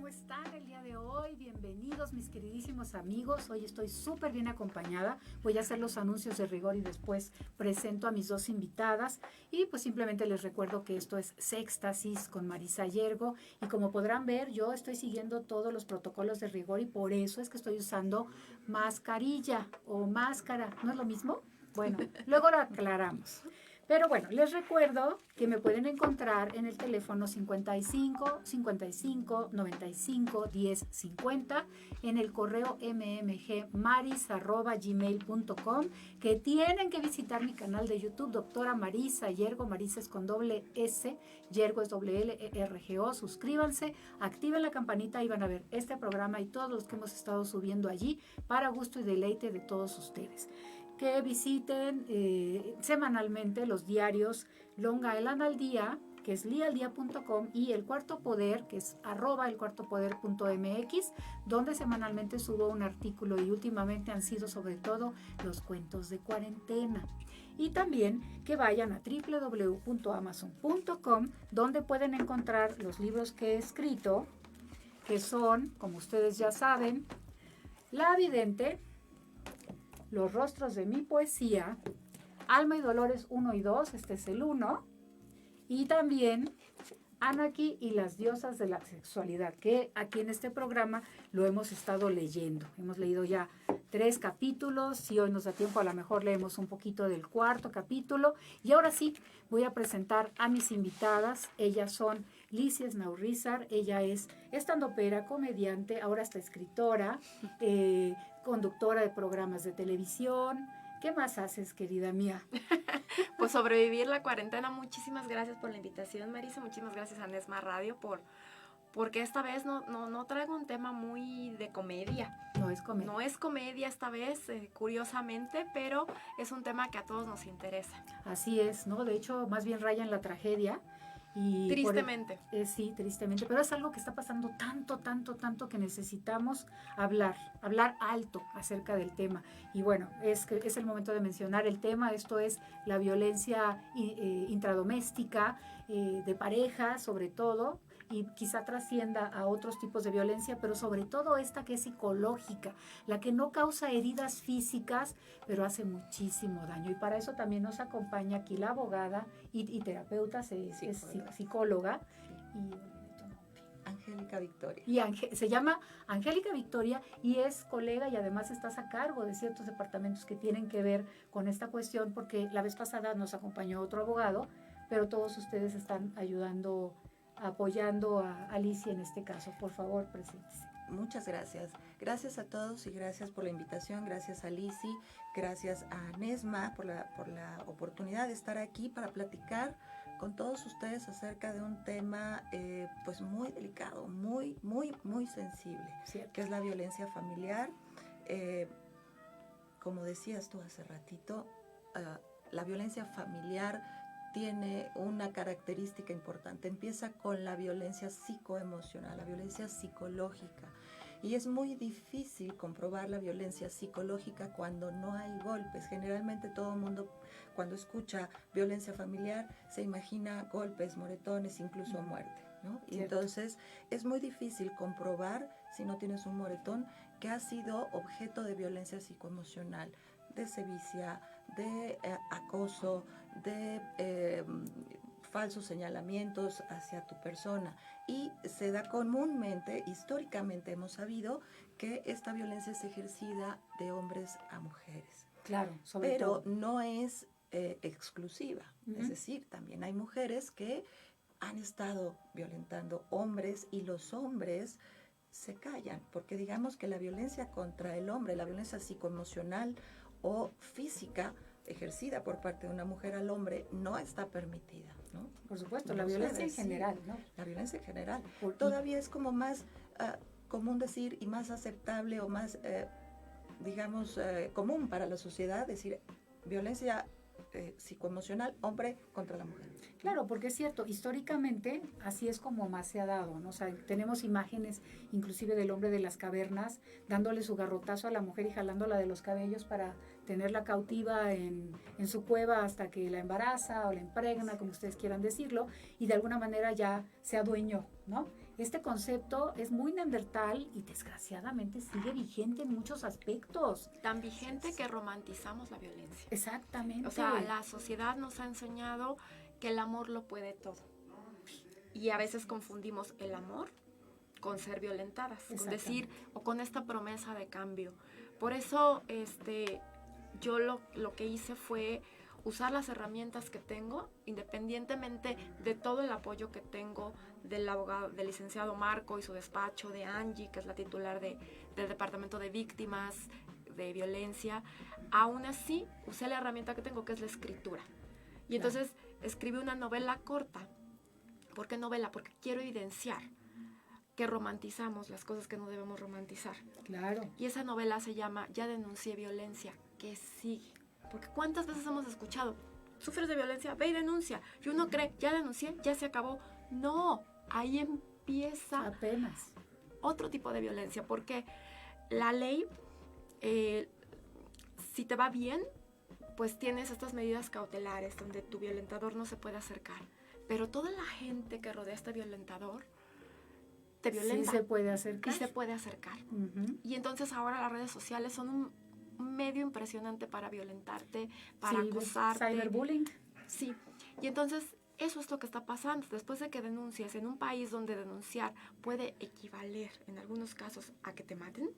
están el día de hoy? Bienvenidos mis queridísimos amigos. Hoy estoy súper bien acompañada. Voy a hacer los anuncios de rigor y después presento a mis dos invitadas. Y pues simplemente les recuerdo que esto es Sextasis con Marisa Yergo. Y como podrán ver, yo estoy siguiendo todos los protocolos de rigor y por eso es que estoy usando mascarilla o máscara. ¿No es lo mismo? Bueno, luego lo aclaramos. Pero bueno, les recuerdo que me pueden encontrar en el teléfono 55 55 95 10 50, en el correo mmgmaris@gmail.com, que tienen que visitar mi canal de YouTube, doctora Marisa Yergo. Marisa es con doble S, Yergo es doble L-E-R-G-O. Suscríbanse, activen la campanita y van a ver este programa y todos los que hemos estado subiendo allí para gusto y deleite de todos ustedes. Que visiten semanalmente los diarios Long Island al Día, que es lialdia.com, y El Cuarto Poder, que es @elcuartopoder.mx, donde semanalmente subo un artículo y últimamente han sido sobre todo los cuentos de cuarentena. Y también que vayan a www.amazon.com, donde pueden encontrar los libros que he escrito, que son, como ustedes ya saben, La Vidente, Los Rostros de mi Poesía, Alma y Dolores 1 y 2, este es el 1, y también Anarchy y las diosas de la sexualidad, que aquí en este programa lo hemos estado leyendo. Hemos leído ya 3 capítulos, si hoy nos da tiempo a lo mejor leemos un poquito del 4º capítulo. Y ahora sí, voy a presentar a mis invitadas. Ellas son Licia Snaurrizar, ella es estandopera, comediante, ahora está escritora, conductora de programas de televisión. ¿Qué más haces, querida mía? Pues sobrevivir la cuarentena. Muchísimas gracias por la invitación, Marisa. Muchísimas gracias a Nesma Radio porque esta vez no traigo un tema muy de comedia. No es comedia. No es comedia esta vez, curiosamente, pero es un tema que a todos nos interesa. Así es, ¿no? De hecho, más bien raya en la tragedia. Y tristemente. Sí, tristemente, pero es algo que está pasando tanto que necesitamos hablar alto acerca del tema. Y bueno, es el momento de mencionar el tema. Esto es la violencia intradoméstica, de pareja sobre todo, y quizá trascienda a otros tipos de violencia, pero sobre todo esta que es psicológica, la que no causa heridas físicas, pero hace muchísimo daño. Y para eso también nos acompaña aquí la abogada y terapeuta, es psicóloga, y Angélica Victoria. Y se llama Angélica Victoria y es colega y además estás a cargo de ciertos departamentos que tienen que ver con esta cuestión, porque la vez pasada nos acompañó otro abogado, pero todos ustedes están apoyando a Alicia en este caso. Por favor, preséntese. Muchas gracias. Gracias a todos y gracias por la invitación. Gracias a Lizy, gracias a Nesma por la oportunidad de estar aquí para platicar con todos ustedes acerca de un tema pues muy delicado, muy sensible, ¿cierto?, que es la violencia familiar. Como decías tú hace ratito, la violencia familiar tiene una característica importante. Empieza con la violencia psicoemocional, la violencia psicológica. Y es muy difícil comprobar la violencia psicológica cuando no hay golpes. Generalmente todo el mundo, cuando escucha violencia familiar, se imagina golpes, moretones, incluso muerte, ¿no? Y entonces es muy difícil comprobar, si no tienes un moretón, que ha sido objeto de violencia psicoemocional, de sevicia, de acoso, de falsos señalamientos hacia tu persona. Y se da comúnmente, históricamente hemos sabido que esta violencia es ejercida de hombres a mujeres. Claro, pero no es exclusiva. Es decir, también hay mujeres que han estado violentando hombres y los hombres se callan, porque digamos que la violencia contra el hombre, la violencia psicoemocional o física ejercida por parte de una mujer al hombre no está permitida, ¿no? Por supuesto, no la violencia en general, ¿no? La violencia en general. Todavía es como más común decir y más aceptable o más, común para la sociedad decir violencia psicoemocional, hombre contra la mujer. Claro, porque es cierto, históricamente así es como más se ha dado, ¿no? O sea, tenemos imágenes inclusive del hombre de las cavernas dándole su garrotazo a la mujer y jalándola de los cabellos para tenerla cautiva en su cueva hasta que la embaraza o la impregna, como ustedes quieran decirlo, y de alguna manera ya se adueñó, ¿no? este concepto es muy neandertal y desgraciadamente sigue vigente en muchos aspectos. Tan vigente que romantizamos la violencia. Exactamente. O sea, la sociedad nos ha enseñado que el amor lo puede todo. Y a veces confundimos el amor con ser violentadas, con decir, o con esta promesa de cambio. Por eso, yo lo que hice fue usar las herramientas que tengo, independientemente de todo el apoyo que tengo del abogado, del licenciado Marco y su despacho, de Angie, que es la titular del Departamento de Víctimas de Violencia. Aún así, usé la herramienta que tengo, que es la escritura. Y entonces escribí una novela corta. ¿Por qué novela? Porque quiero evidenciar que romantizamos las cosas que no debemos romantizar. Claro. Y esa novela se llama Ya denuncié violencia, que sigue. Porque ¿cuántas veces hemos escuchado? ¿Sufres de violencia? Ve y denuncia. Y uno cree, ya denuncié, ya se acabó. No, ahí empieza apenas otro tipo de violencia. Porque la ley, si te va bien, pues tienes estas medidas cautelares donde tu violentador no se puede acercar. Pero toda la gente que rodea a este violentador te violenta. Sí se puede acercar. Y se puede acercar. Uh-huh. Y entonces ahora las redes sociales son un medio impresionante para violentarte, para acosarte. Cyberbullying. Sí. Y entonces eso es lo que está pasando. Después de que denuncias en un país donde denunciar puede equivaler en algunos casos a que te maten,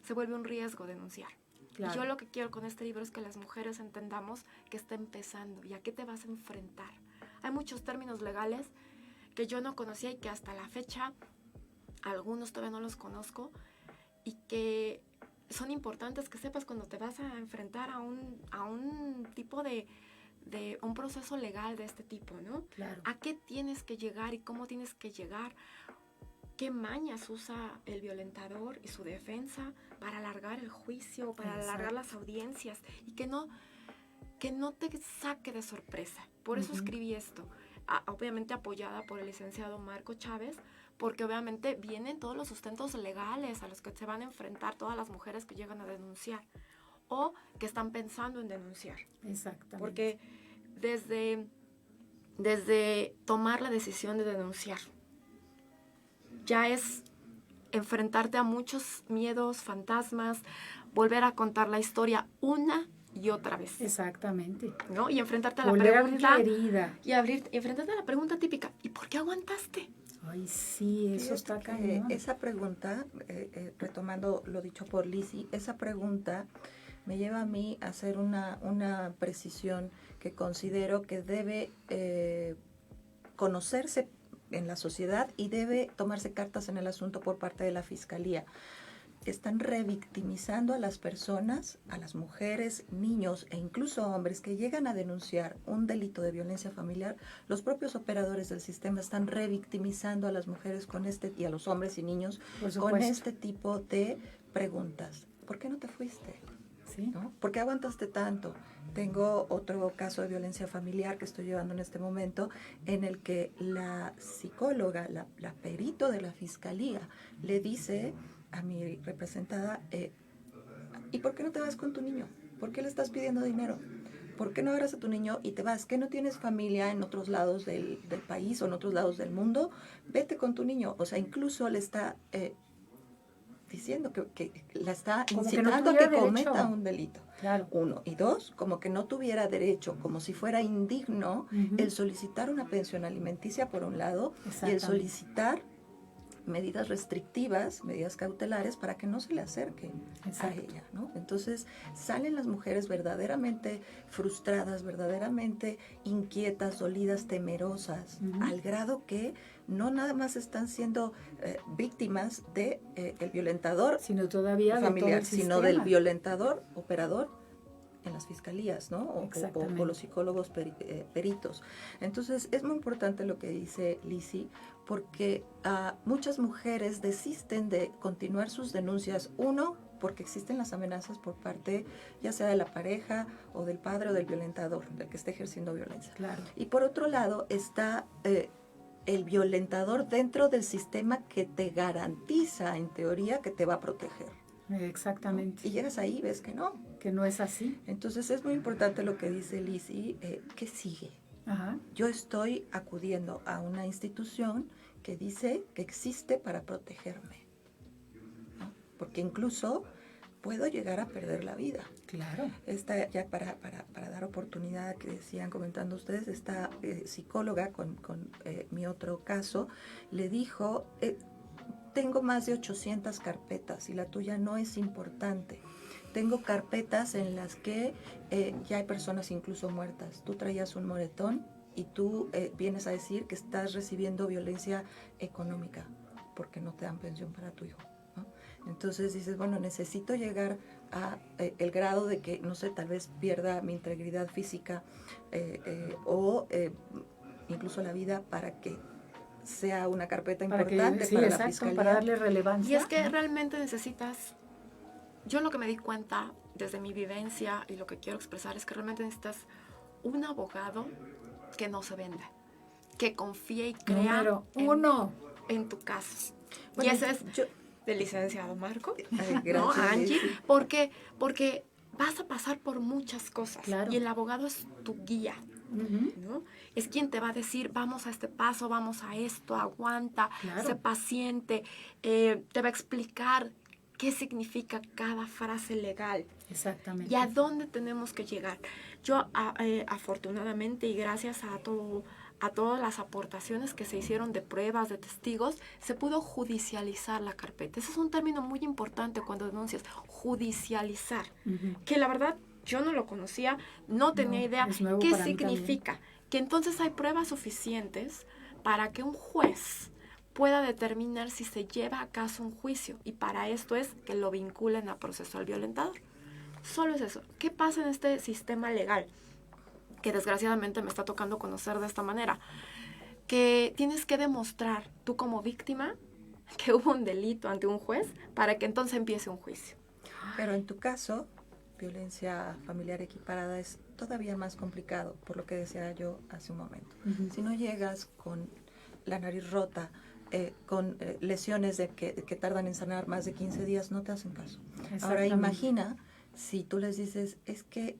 se vuelve un riesgo denunciar. Claro. Y yo lo que quiero con este libro es que las mujeres entendamos que está empezando y a qué te vas a enfrentar. Hay muchos términos legales que yo no conocía y que hasta la fecha algunos todavía no los conozco y que son importantes que sepas cuando te vas a enfrentar a un tipo de un proceso legal de este tipo, ¿no? Claro. ¿A qué tienes que llegar y cómo tienes que llegar? ¿Qué mañas usa el violentador y su defensa para alargar el juicio, para alargar las audiencias y que no te saque de sorpresa? Por eso escribí esto, obviamente apoyada por el licenciado Marco Chávez, porque obviamente vienen todos los sustentos legales a los que se van a enfrentar todas las mujeres que llegan a denunciar o que están pensando en denunciar. Exactamente. Porque desde tomar la decisión de denunciar, ya es enfrentarte a muchos miedos, fantasmas, volver a contar la historia una y otra vez. Exactamente. ¿No? Y enfrentarte a la volver pregunta. A abrir la herida. Y enfrentarte a la pregunta típica, ¿y por qué aguantaste? Ay, sí, eso está cañón. Esa pregunta, retomando lo dicho por Lizzy, esa pregunta me lleva a mí a hacer una precisión que considero que debe conocerse en la sociedad y debe tomarse cartas en el asunto por parte de la Fiscalía. Están revictimizando a las personas, a las mujeres, niños e incluso hombres que llegan a denunciar un delito de violencia familiar. Los propios operadores del sistema están revictimizando a las mujeres y a los hombres y niños con este tipo de preguntas. ¿Por qué no te fuiste? ¿Sí? ¿No? ¿Por qué aguantaste tanto? Tengo otro caso de violencia familiar que estoy llevando en este momento en el que la psicóloga, la perito de la Fiscalía, le dice a mi representada, ¿y por qué no te vas con tu niño? ¿Por qué le estás pidiendo dinero? ¿Por qué no agarras a tu niño y te vas? ¿Que no tienes familia en otros lados del país o en otros lados del mundo? Vete con tu niño. O sea, incluso le está diciendo que la está incitando a que cometa un delito. Claro. 1. Y 2, como que no tuviera derecho, como si fuera indigno, el solicitar una pensión alimenticia por un lado y el solicitar medidas restrictivas, medidas cautelares para que no se le acerquen a ella, ¿no? Entonces salen las mujeres verdaderamente frustradas, verdaderamente inquietas, dolidas, temerosas, al grado que no nada más están siendo víctimas de el violentador sino todavía familiar, de todo el sino del violentador operador en las fiscalías, ¿no? O los psicólogos peritos. Entonces es muy importante lo que dice Lizzy, porque muchas mujeres desisten de continuar sus denuncias. 1, porque existen las amenazas por parte ya sea de la pareja o del padre o del violentador, del que esté ejerciendo violencia. Claro. Y por otro lado está el violentador dentro del sistema que te garantiza, en teoría, que te va a proteger. Exactamente. Y llegas ahí y ves que no. Que no es así. Entonces es muy importante lo que dice Lizzy, ¿qué sigue? Ajá. Yo estoy acudiendo a una institución que dice que existe para protegerme, ¿no? Porque incluso puedo llegar a perder la vida. Claro. Ya para dar oportunidad, que decían comentando ustedes, esta psicóloga con mi otro caso, le dijo, tengo más de 800 carpetas y la tuya no es importante. Tengo carpetas en las que ya hay personas incluso muertas. Tú traías un moretón y tú vienes a decir que estás recibiendo violencia económica porque no te dan pensión para tu hijo, ¿no? Entonces dices, bueno, necesito llegar a el grado de que, no sé, tal vez pierda mi integridad física o incluso la vida para que sea una carpeta importante sí, para exacto, la fiscalía. para darle relevancia. Y es que realmente necesitas, yo lo que me di cuenta desde mi vivencia y lo que quiero expresar es que realmente necesitas un abogado que no se venda, que confíe y crea Número uno en tu caso. Bueno, y ese es del licenciado Marco, gracias, ¿no? Angie, sí. porque vas a pasar por muchas cosas. Claro. Y el abogado es tu guía, ¿no? Es quien te va a decir, vamos a este paso, vamos a esto, aguanta, Claro. sé paciente, te va a explicar qué significa cada frase legal. Exactamente. Y a dónde tenemos que llegar. Yo, afortunadamente, y gracias a todas las aportaciones que se hicieron de pruebas, de testigos, se pudo judicializar la carpeta. Ese es un término muy importante cuando denuncias, judicializar. Que la verdad, yo no lo conocía, no tenía idea qué significa. Que entonces hay pruebas suficientes para que un juez pueda determinar si se lleva a cabo un juicio. Y para esto es que lo vinculen a proceso al violentador. Solo es eso. ¿Qué pasa en este sistema legal? Que desgraciadamente me está tocando conocer de esta manera, que tienes que demostrar tú como víctima que hubo un delito ante un juez para que entonces empiece un juicio. Pero en tu caso, violencia familiar equiparada es todavía más complicado, por lo que decía yo hace un momento. Si no llegas con la nariz rota, con lesiones que tardan en sanar más de 15 días, no te hacen caso. Ahora imagina si tú les dices, es que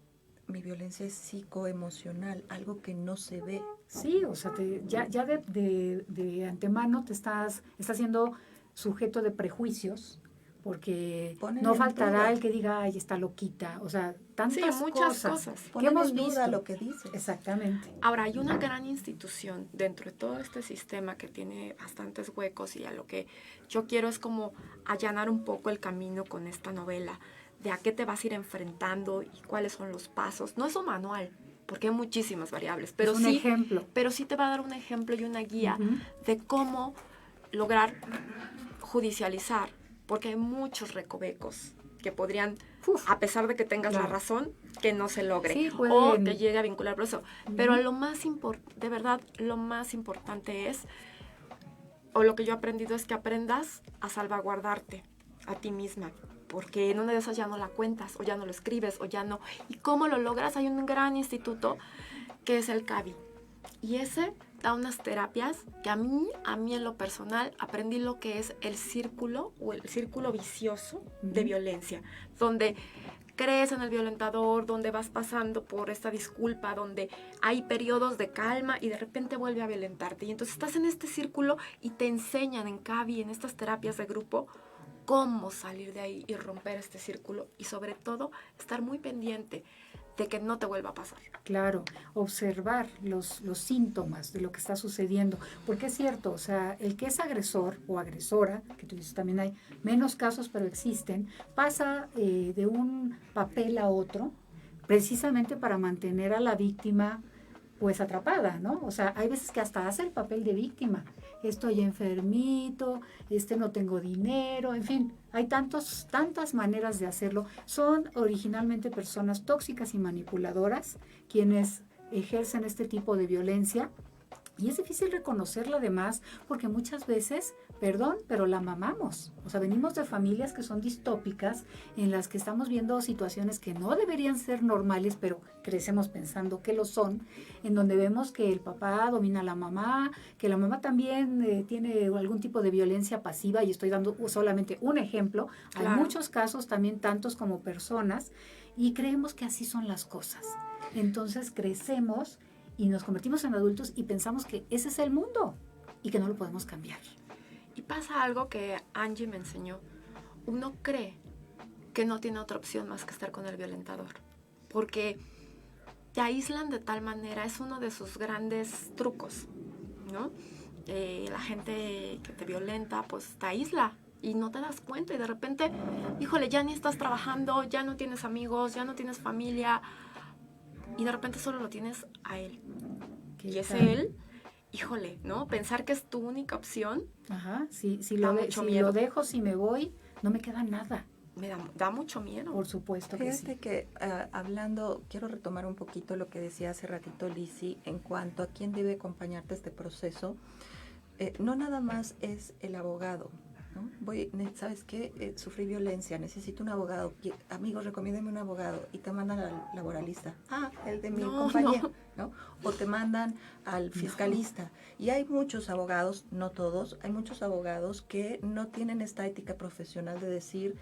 mi violencia es psicoemocional, algo que no se ve. Sí, o sea, ya de antemano te estás siendo sujeto de prejuicios, porque no faltará el que diga, ay, está loquita, o sea, tantas muchas cosas. que hemos visto. visto Lo que dices. Exactamente. Ahora, hay una gran institución dentro de todo este sistema que tiene bastantes huecos, y a lo que yo quiero es como allanar un poco el camino con esta novela, de a qué te vas a ir enfrentando y cuáles son los pasos. No es un manual, porque hay muchísimas variables, pero es un ejemplo. Pero sí te va a dar un ejemplo y una guía de cómo lograr judicializar, porque hay muchos recovecos que podrían, a pesar de que tengas la razón, que no se logre, o que llegue a vincular por eso. Pero lo más de verdad, lo más importante es, o lo que yo he aprendido es que aprendas a salvaguardarte a ti misma, porque en una de esas ya no la cuentas, o ya no lo escribes, o ya no. ¿Y cómo lo logras? Hay un gran instituto que es el CABI, y ese da unas terapias que a mí en lo personal aprendí lo que es el círculo o el círculo vicioso de violencia, donde crees en el violentador, donde vas pasando por esta disculpa, donde hay periodos de calma y de repente vuelve a violentarte. Y entonces estás en este círculo y te enseñan en CABI, en estas terapias de grupo, cómo salir de ahí y romper este círculo, y sobre todo estar muy pendiente de que no te vuelva a pasar. Claro, observar los síntomas de lo que está sucediendo, porque es cierto, o sea, el que es agresor o agresora, que tú dices también hay menos casos, pero existen, pasa de un papel a otro, precisamente para mantener a la víctima pues atrapada, ¿no? O sea, hay veces que hasta hace el papel de víctima. Estoy enfermito, no tengo dinero, en fin, hay tantas maneras de hacerlo. Son originalmente personas tóxicas y manipuladoras quienes ejercen este tipo de violencia, y es difícil reconocerla además porque muchas veces, perdón, pero la mamamos. O sea, venimos de familias que son distópicas, en las que estamos viendo situaciones que no deberían ser normales, pero crecemos pensando que lo son, en donde vemos que el papá domina a la mamá, que la mamá también tiene algún tipo de violencia pasiva, y estoy dando solamente un ejemplo. Claro. Hay muchos casos, también tantos como personas, y creemos que así son las cosas. Entonces crecemos y nos convertimos en adultos y pensamos que ese es el mundo. y que no lo podemos cambiar. Y pasa algo que Angie me enseñó. Uno cree que no tiene otra opción más que estar con el violentador, porque te aíslan de tal manera, es uno de sus grandes trucos, ¿no? La gente que te violenta, pues te aísla y no te das cuenta y de repente, híjole, ya ni estás trabajando, ya no tienes amigos, ya no tienes familia y de repente solo lo tienes a él. Y es él, híjole, ¿no? Pensar que es tu única opción. Ajá, si Da mucho miedo. lo dejo, si me voy, no me queda nada. Me da mucho miedo. Por supuesto que Fíjate sí. que hablando, quiero retomar un poquito lo que decía hace ratito Lizzy en cuanto a quién debe acompañarte este proceso. No nada más es el abogado, ¿no? ¿Sabes qué? Sufrí violencia, necesito un abogado. Amigos, recomiéndeme un abogado. Y te mandan al laboralista. El de mi compañía, ¿no? O te mandan al fiscalista. Y hay muchos abogados, no todos, hay muchos abogados que no tienen esta ética profesional de decir,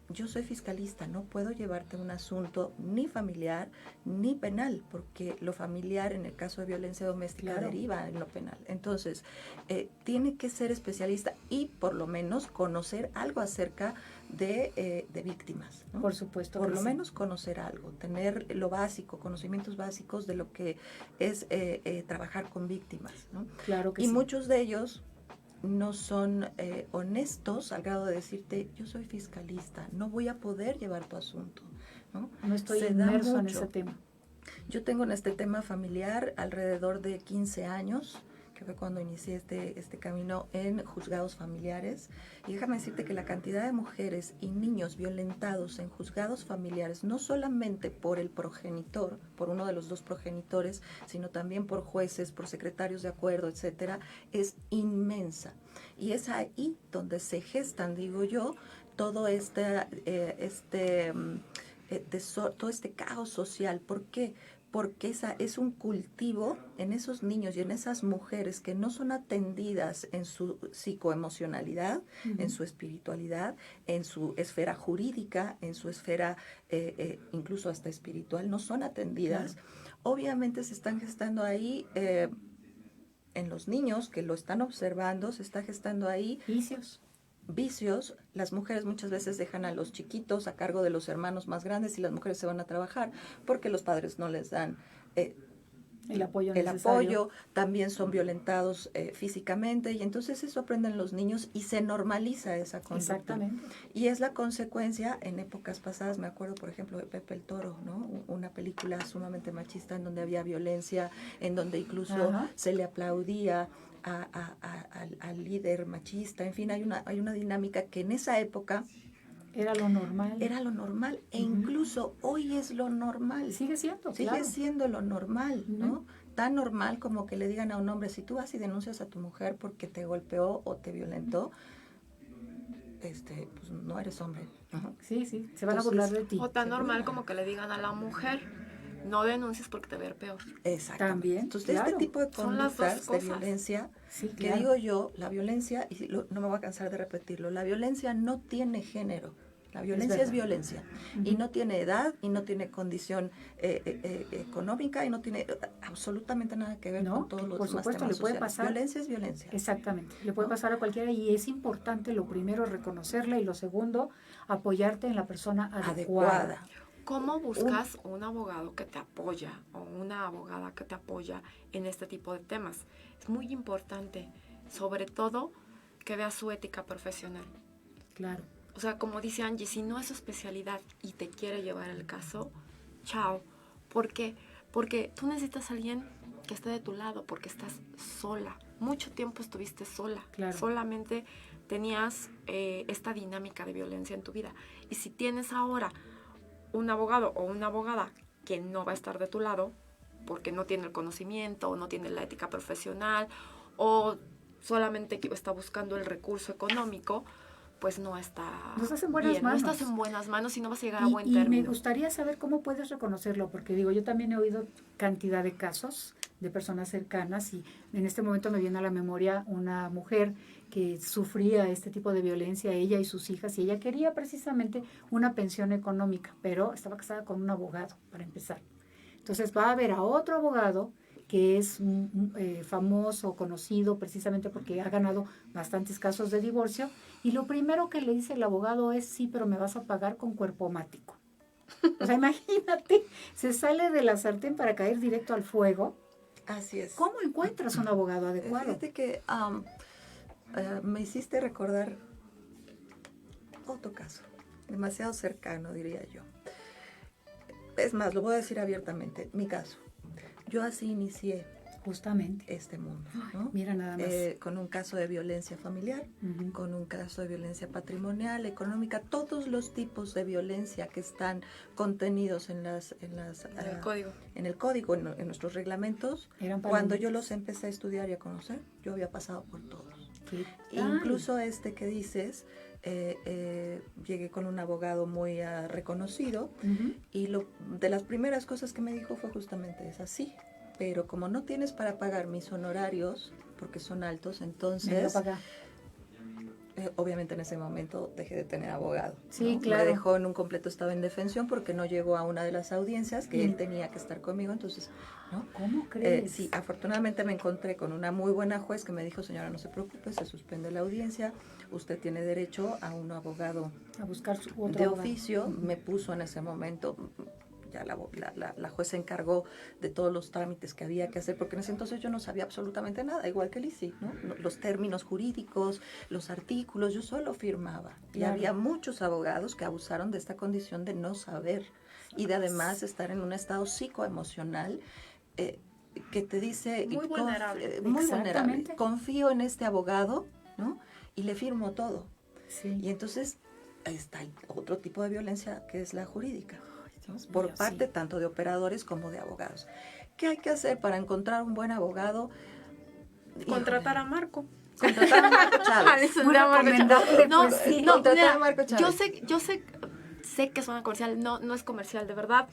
yo soy fiscalista, no puedo llevarte un asunto ni familiar ni penal, porque lo familiar en el caso de violencia doméstica deriva en lo penal. Entonces, tiene que ser especialista y por lo menos conocer algo acerca de víctimas, ¿no? Por supuesto. Por lo menos conocer algo, tener lo básico, conocimientos básicos de lo que es trabajar con víctimas, ¿no? Claro que y sí. muchos de ellos no son honestos al grado de decirte, yo soy fiscalista, no voy a poder llevar tu asunto, ¿no? No estoy inmerso en ese tema. Yo tengo en este tema familiar alrededor de 15 años, que fue cuando inicié este camino en juzgados familiares. Y déjame decirte que la cantidad de mujeres y niños violentados en juzgados familiares, no solamente por el progenitor, por uno de los dos progenitores, sino también por jueces, por secretarios de acuerdo, etcétera, es inmensa. Y es ahí donde se gestan, digo yo, todo todo este caos social. ¿Por qué? Porque esa es un cultivo en esos niños y en esas mujeres que no son atendidas en su psicoemocionalidad, en su espiritualidad, en su esfera jurídica, en su esfera incluso hasta espiritual, no son atendidas. Obviamente se están gestando ahí, en los niños que lo están observando, se está gestando ahí vicios. Las mujeres muchas veces dejan a los chiquitos a cargo de los hermanos más grandes y las mujeres se van a trabajar porque los padres no les dan el apoyo. También son violentados físicamente y entonces eso aprenden los niños y se normaliza esa conducta. Exactamente. Y es la consecuencia, en épocas pasadas, me acuerdo por ejemplo de Pepe el Toro, ¿no? Una película sumamente machista en donde había violencia, en donde incluso se le aplaudía al líder machista. En fin, hay una dinámica que en esa época era lo normal. Era lo normal e incluso hoy es lo normal. Sigue siendo, Sigue siendo lo normal, ¿no? Tan normal como que le digan a un hombre, si tú vas y denuncias a tu mujer porque te golpeó o te violentó, pues no eres hombre. Sí, se van a burlar de ti. O tan normal como que le digan a la mujer, no denuncies porque te va a ver peor. Exacto. También. Entonces, este tipo de conductas de violencia, que digo yo, la violencia, y no me voy a cansar de repetirlo, la violencia no tiene género. La violencia es violencia. Y no tiene edad, y no tiene condición económica, y no tiene absolutamente nada que ver con todos los demás temas sociales. Le puede pasar. Violencia es violencia. Exactamente. Le puede pasar a cualquiera y es importante, lo primero, reconocerla y lo segundo, apoyarte en la persona adecuada. ¿Cómo buscas un abogado que te apoya o una abogada que te apoya en este tipo de temas? Es muy importante, sobre todo, que veas su ética profesional. Claro. O sea, como dice Angie, si no es su especialidad y te quiere llevar el caso, chao. ¿Por qué? Porque tú necesitas a alguien que esté de tu lado, porque estás sola. Mucho tiempo estuviste sola. Claro. Solamente tenías esta dinámica de violencia en tu vida. Y si tienes ahora un abogado o una abogada que no va a estar de tu lado porque no tiene el conocimiento o no tiene la ética profesional o solamente está buscando el recurso económico, pues no estás en buenas manos. No estás en buenas manos y no vas a llegar a buen término. Y me gustaría saber cómo puedes reconocerlo, porque digo, yo también he oído cantidad de casos de personas cercanas y en este momento me viene a la memoria una mujer que sufría este tipo de violencia, ella y sus hijas, y ella quería precisamente una pensión económica, pero estaba casada con un abogado, para empezar. Entonces va a ver a otro abogado que es famoso, conocido precisamente porque ha ganado bastantes casos de divorcio, y lo primero que le dice el abogado es, sí, pero me vas a pagar con cuerpo mático. O sea, imagínate, se sale de la sartén para caer directo al fuego. Así es. ¿Cómo encuentras un abogado adecuado? Fíjate que me hiciste recordar otro caso, demasiado cercano, diría yo. Es más, lo voy a decir abiertamente, mi caso. Yo así inicié justamente este mundo, ¿no? Mira nada más. Con un caso de violencia familiar, con un caso de violencia patrimonial, económica, todos los tipos de violencia que están contenidos en el código. En el código, en nuestros reglamentos. Cuando yo los empecé a estudiar y a conocer, yo había pasado por todos. Incluso este que dices, llegué con un abogado muy reconocido, y de las primeras cosas que me dijo fue justamente esa, sí, pero como no tienes para pagar mis honorarios, porque son altos, entonces, obviamente en ese momento dejé de tener abogado. Sí, ¿no? claro. Me dejó en un completo estado de indefensión porque no llegó a una de las audiencias que él tenía que estar conmigo, entonces, ¿no? ¿Cómo crees? Sí, afortunadamente me encontré con una muy buena juez que me dijo, señora, no se preocupe, se suspende la audiencia, usted tiene derecho a un abogado a buscar su otro de abogado. oficio. Me puso en ese momento, ya la juez se encargó de todos los trámites que había que hacer, porque en ese entonces yo no sabía absolutamente nada, igual que Lizzy, ¿no? Los términos jurídicos, los artículos, yo solo firmaba. Claro. Y había muchos abogados que abusaron de esta condición de no saber y de además estar en un estado psicoemocional que te dice... Muy vulnerable. Muy vulnerable. Confío en este abogado, ¿no? Y le firmo todo. Sí. Y entonces está otro tipo de violencia que es la jurídica, ¿no? Por parte tanto de operadores como de abogados. ¿Qué hay que hacer para encontrar un buen abogado? Contratar a Marco. Contratar a Marco Chávez. Muy recomendable. No, pues, sí. no, Contratar mira, a Marco Chávez. yo sé que suena comercial, no es comercial, de verdad.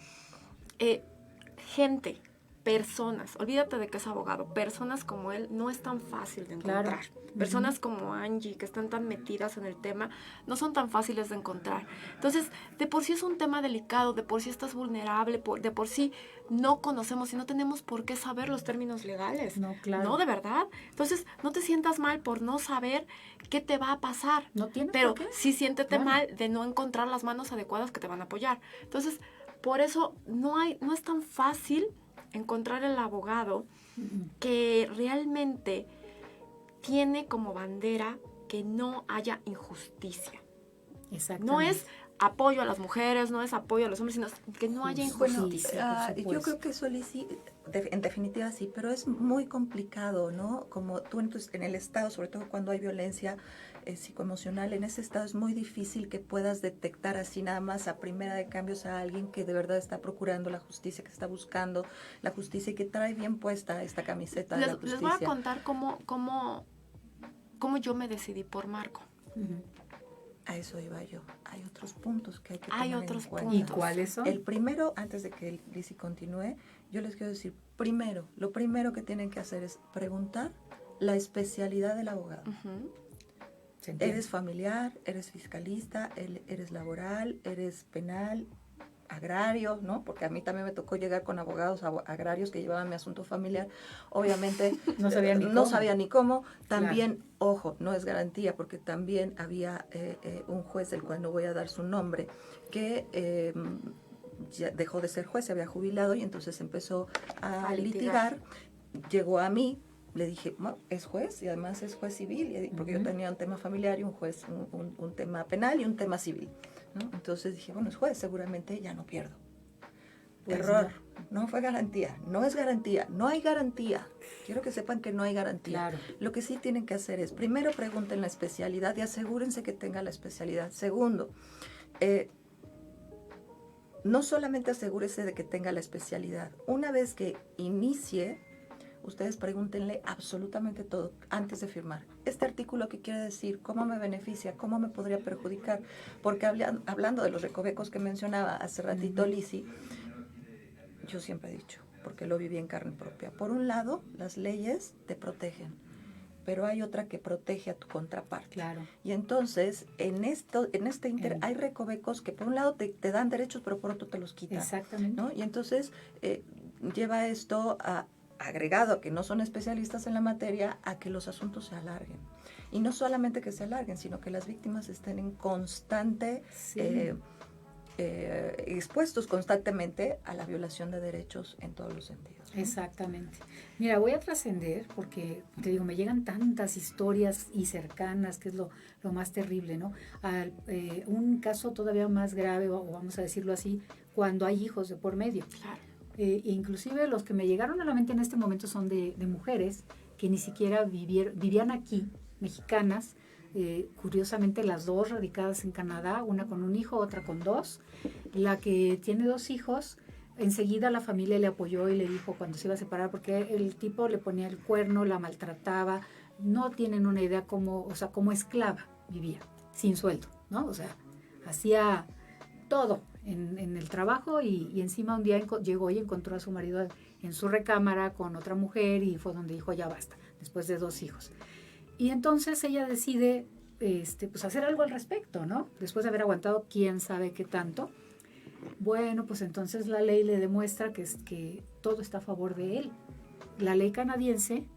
Gente, personas, olvídate de que es abogado, personas como él no es tan fácil de encontrar. Claro. Personas como Angie, que están tan metidas en el tema, no son tan fáciles de encontrar. Entonces, de por sí es un tema delicado, de por sí estás vulnerable, de por sí no conocemos y no tenemos por qué saber los términos legales. No, claro. No, de verdad. Entonces, no te sientas mal por no saber qué te va a pasar. No tienes pero por qué. sí siéntete mal de no encontrar las manos adecuadas que te van a apoyar. Entonces, por eso no es tan fácil encontrar el abogado que realmente tiene como bandera que no haya injusticia. Exactamente. No es apoyo a las mujeres, no es apoyo a los hombres, sino que no haya injusticia. Yo creo que eso, Lizzy, en definitiva sí, pero es muy complicado, ¿no? Como tú en el estado, sobre todo cuando hay violencia psicoemocional, en ese estado es muy difícil que puedas detectar así nada más a primera de cambios a alguien que de verdad está procurando la justicia, que está buscando la justicia y que trae bien puesta esta camiseta de la justicia. Les voy a contar cómo yo me decidí por Marco. A eso iba yo. Hay otros puntos que hay que tener en cuenta. ¿Y cuáles son? El primero, antes de que Lizzy continúe, yo les quiero decir, lo primero que tienen que hacer es preguntar la especialidad del abogado. ¿Eres familiar? ¿Eres fiscalista? ¿Eres laboral? ¿Eres penal? ¿Agrario? ¿No? Porque a mí también me tocó llegar con abogados agrarios que llevaban mi asunto familiar. Obviamente no sabía ni cómo. También, claro. Ojo, no es garantía, porque también había un juez, del cual no voy a dar su nombre, que ya dejó de ser juez, se había jubilado y entonces empezó a litigar. Llegó a mí. Le dije, bueno, es juez y además es juez civil, porque yo tenía un tema familiar y un juez, un tema penal y un tema civil, ¿no? Entonces dije, bueno, es juez, seguramente ya no pierdo. Pues error, no fue garantía, no es garantía, no hay garantía. Quiero que sepan que no hay garantía. Claro. Lo que sí tienen que hacer es, primero pregunten la especialidad y asegúrense que tenga la especialidad. Segundo, no solamente asegúrese de que tenga la especialidad. Una vez que inicie, ustedes pregúntenle absolutamente todo antes de firmar. Este artículo, ¿qué quiere decir? ¿Cómo me beneficia? ¿Cómo me podría perjudicar? Porque hablando de los recovecos que mencionaba hace ratito Lizzy, yo siempre he dicho, porque lo viví en carne propia. Por un lado, las leyes te protegen, pero hay otra que protege a tu contraparte. Claro. Y entonces, en este inter hay recovecos que por un lado te dan derechos, pero por otro te los quitan. Exactamente. ¿No? Y entonces lleva esto a agregado a que no son especialistas en la materia, a que los asuntos se alarguen. Y no solamente que se alarguen, sino que las víctimas estén en constante, expuestos constantemente a la violación de derechos en todos los sentidos, ¿no? Exactamente. Mira, voy a trascender porque, te digo, me llegan tantas historias y cercanas, que es lo más terrible, ¿no? Un caso todavía más grave, o vamos a decirlo así, cuando hay hijos de por medio. Claro. Inclusive los que me llegaron a la mente en este momento son de mujeres que ni siquiera vivían aquí, mexicanas, curiosamente las dos radicadas en Canadá, una con un hijo, otra con dos. La que tiene 2 hijos, enseguida la familia le apoyó y le dijo cuando se iba a separar, porque el tipo le ponía el cuerno, la maltrataba, no tienen una idea como esclava vivía, sin sueldo, ¿no? O sea, hacía todo en el trabajo y encima un día llegó y encontró a su marido en su recámara con otra mujer y fue donde dijo ya basta, después de 2 hijos. Y entonces ella decide pues hacer algo al respecto, ¿no? Después de haber aguantado quién sabe qué tanto. Bueno, pues entonces la ley le demuestra que todo está a favor de él. La ley canadiense,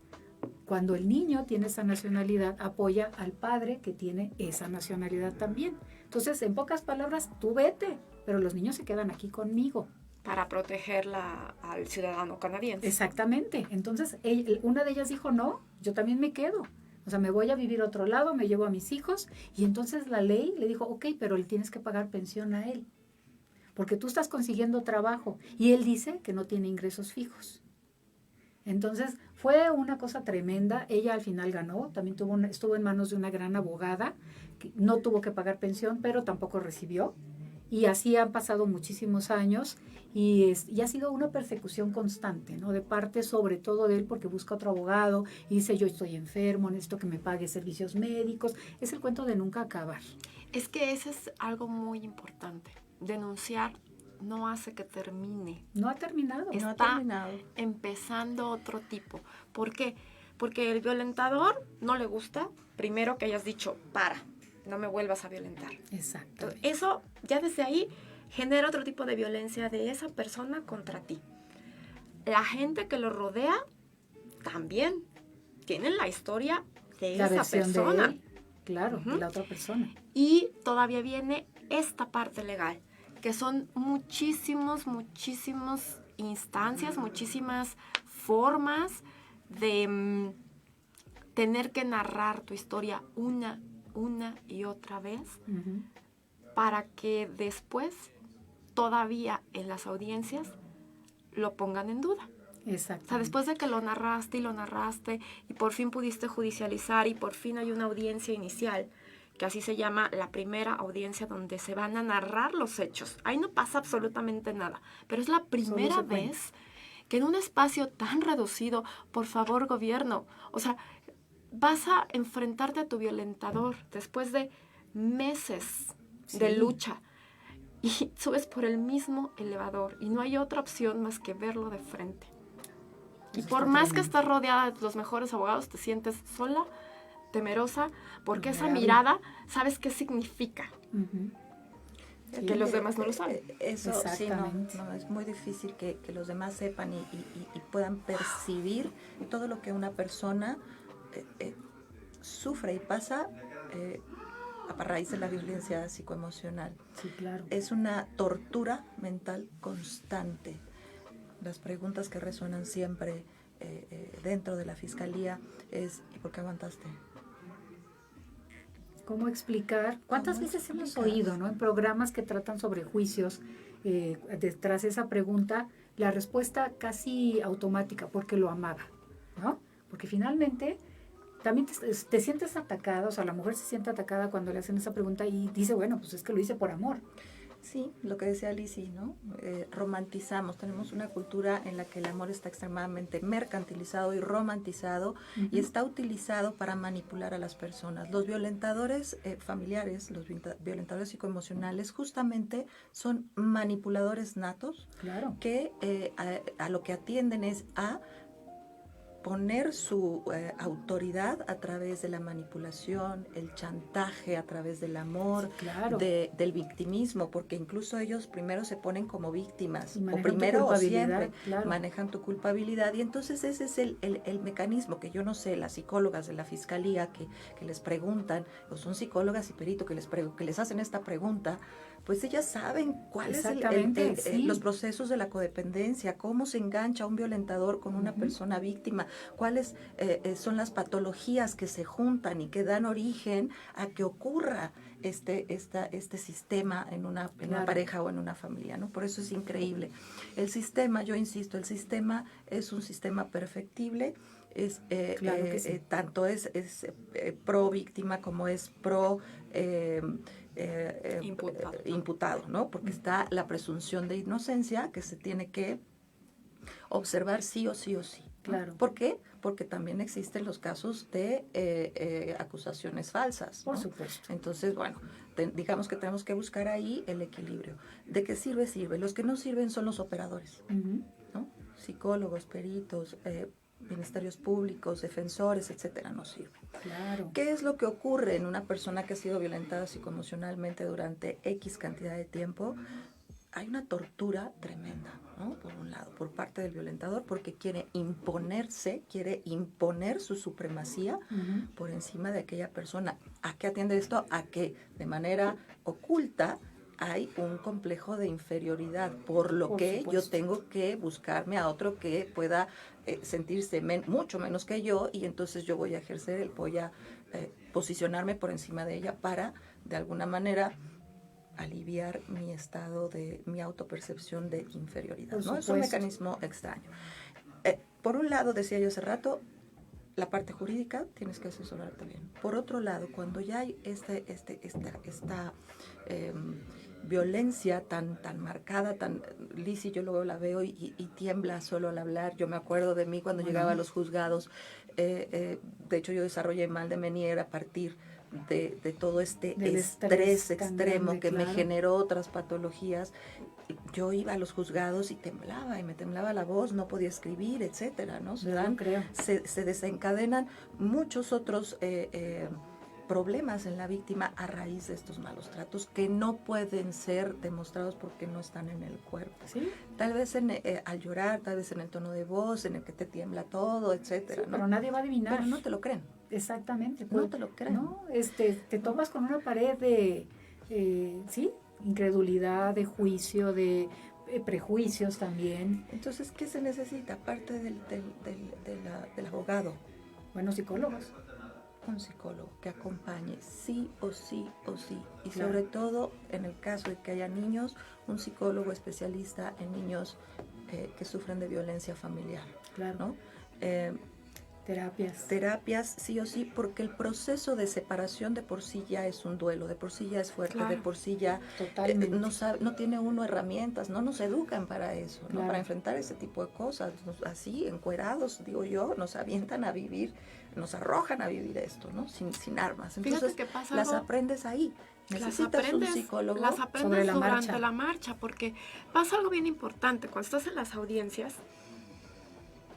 cuando el niño tiene esa nacionalidad, apoya al padre que tiene esa nacionalidad también. Entonces, en pocas palabras, tú vete, pero los niños se quedan aquí conmigo. Para protegerla al ciudadano canadiense. Exactamente. Entonces, una de ellas dijo, no, yo también me quedo. O sea, me voy a vivir a otro lado, me llevo a mis hijos. Y entonces la ley le dijo, ok, pero le tienes que pagar pensión a él. Porque tú estás consiguiendo trabajo. Y él dice que no tiene ingresos fijos. Entonces, fue una cosa tremenda. Ella al final ganó. También estuvo en manos de una gran abogada. Que no tuvo que pagar pensión, pero tampoco recibió. Y así han pasado muchísimos años y ha sido una persecución constante, ¿no? De parte sobre todo de él porque busca otro abogado y dice yo estoy enfermo, necesito que me pague servicios médicos. Es el cuento de nunca acabar. Es que eso es algo muy importante. Denunciar no hace que termine. No ha terminado. Está No ha terminado. empezando otro tipo. ¿Por qué? Porque el violentador no le gusta, primero que hayas dicho, no me vuelvas a violentar. Exacto. Eso ya desde ahí genera otro tipo de violencia de esa persona contra ti. La gente que lo rodea también tienen la historia de La esa versión persona. de él, claro, de la otra persona. Y todavía viene esta parte legal, que son muchísimas instancias, muchísimas formas de tener que narrar tu historia una y otra vez, para que después todavía en las audiencias lo pongan en duda. Exacto. O sea, después de que lo narraste y por fin pudiste judicializar y por fin hay una audiencia inicial, que así se llama la primera audiencia donde se van a narrar los hechos. Ahí no pasa absolutamente nada, pero es la primera vez que en un espacio tan reducido, por favor, gobierno, o sea, vas a enfrentarte a tu violentador después de meses de lucha y subes por el mismo elevador y no hay otra opción más que verlo de frente. Y por más que estés rodeada de los mejores abogados, te sientes sola, temerosa, porque esa mirada, ¿sabes qué significa? Que los demás no lo saben. Eso sí, no, es muy difícil que los demás sepan y puedan percibir todo lo que una persona sufre y pasa a raíz de la violencia psicoemocional. Sí, claro. Es una tortura mental constante. Las preguntas que resuenan siempre dentro de la fiscalía es ¿y por qué aguantaste? ¿Cómo explicar? ¿Cuántas veces hemos oído, ¿no? En programas que tratan sobre juicios, detrás de esa pregunta, la respuesta casi automática, porque lo amaba, ¿no? Porque finalmente también te sientes atacada, o sea, la mujer se siente atacada cuando le hacen esa pregunta y dice, bueno, pues es que lo hice por amor. Sí, lo que decía Lizzy, ¿no? Romantizamos, tenemos una cultura en la que el amor está extremadamente mercantilizado y romantizado y está utilizado para manipular a las personas. Los violentadores familiares, los violentadores psicoemocionales, justamente son manipuladores natos, claro, que a lo que atienden es a poner su autoridad a través de la manipulación, el chantaje, a través del amor, Claro. del victimismo, porque incluso ellos primero se ponen como víctimas, Y o manejan tu primero o culpabilidad, siempre claro. manejan tu culpabilidad, y entonces ese es el mecanismo que yo no sé, las psicólogas de la fiscalía que les preguntan, o son psicólogas y peritos que les hacen esta pregunta, pues ellas saben cuál es Sí. los procesos de la codependencia, cómo se engancha un violentador con una persona víctima, cuáles son las patologías que se juntan y que dan origen a que ocurra este sistema en una pareja o en una familia, ¿no? Por eso es increíble. El sistema, yo insisto, el sistema es un sistema perfectible. Claro que sí. Tanto es pro víctima como es pro imputado, ¿no? Porque está la presunción de inocencia que se tiene que observar sí o sí o sí, ¿no? Claro. ¿Por qué? Porque también existen los casos de acusaciones falsas, ¿no? Por supuesto. Entonces, bueno, digamos que tenemos que buscar ahí el equilibrio. ¿De qué sirve? Sirve. Los que no sirven son los operadores, ¿no? Psicólogos, peritos, ministerios públicos, defensores, etcétera, no sirven. Claro. ¿Qué es lo que ocurre en una persona que ha sido violentada psicoemocionalmente durante X cantidad de tiempo? Hay una tortura tremenda, ¿no? Por un lado, por parte del violentador, porque quiere imponer su supremacía por encima de aquella persona. ¿A qué atiende esto? A que de manera oculta hay un complejo de inferioridad, por que supuesto. yo tengo que buscarme a otro que pueda sentirse mucho menos que yo, y entonces yo voy a ejercer, voy a posicionarme por encima de ella para, de alguna manera, aliviar mi estado de mi autopercepción de inferioridad, ¿no? Es un mecanismo extraño. Por un lado, decía yo hace rato, la parte jurídica tienes que asesorarte bien. Por otro lado, cuando ya hay esta violencia tan marcada, tan Lizzy, yo luego la veo y tiembla solo al hablar. Yo me acuerdo de mí cuando llegaba a los juzgados. De hecho, yo desarrollé mal de Menier a partir de todo del estrés extremo grande, que me generó otras patologías. Yo iba a los juzgados y me temblaba la voz, no podía escribir, etcétera, ¿no? Se desencadenan muchos otros problemas en la víctima a raíz de estos malos tratos que no pueden ser demostrados porque no están en el cuerpo. ¿Sí? Tal vez al llorar, tal vez en el tono de voz, en el que te tiembla todo, etcétera, sí, ¿no? Pero nadie va a adivinar. Pero no te lo creen. Exactamente. No te lo creen. ¿No? Te tomas con una pared de, ¿sí? Incredulidad, de juicio, de prejuicios también. Entonces, ¿qué se necesita? Aparte del abogado. Buenos psicólogos. Un psicólogo que acompañe sí o sí o sí. Y sobre todo, en el caso de que haya niños, un psicólogo especialista en niños que sufren de violencia familiar. Claro. ¿No? Terapias sí o sí, porque el proceso de separación de por sí ya es un duelo, de por sí ya es fuerte, de por sí ya no tiene uno herramientas, no nos educan para eso, ¿no? Para enfrentar ese tipo de cosas. Así, encuerados, digo yo, nos avientan a vivir, nos arrojan a vivir esto, ¿no? Sin armas. Entonces, las aprendes ahí. Necesitas un psicólogo. Las aprendes durante la marcha, porque pasa algo bien importante. Cuando estás en las audiencias,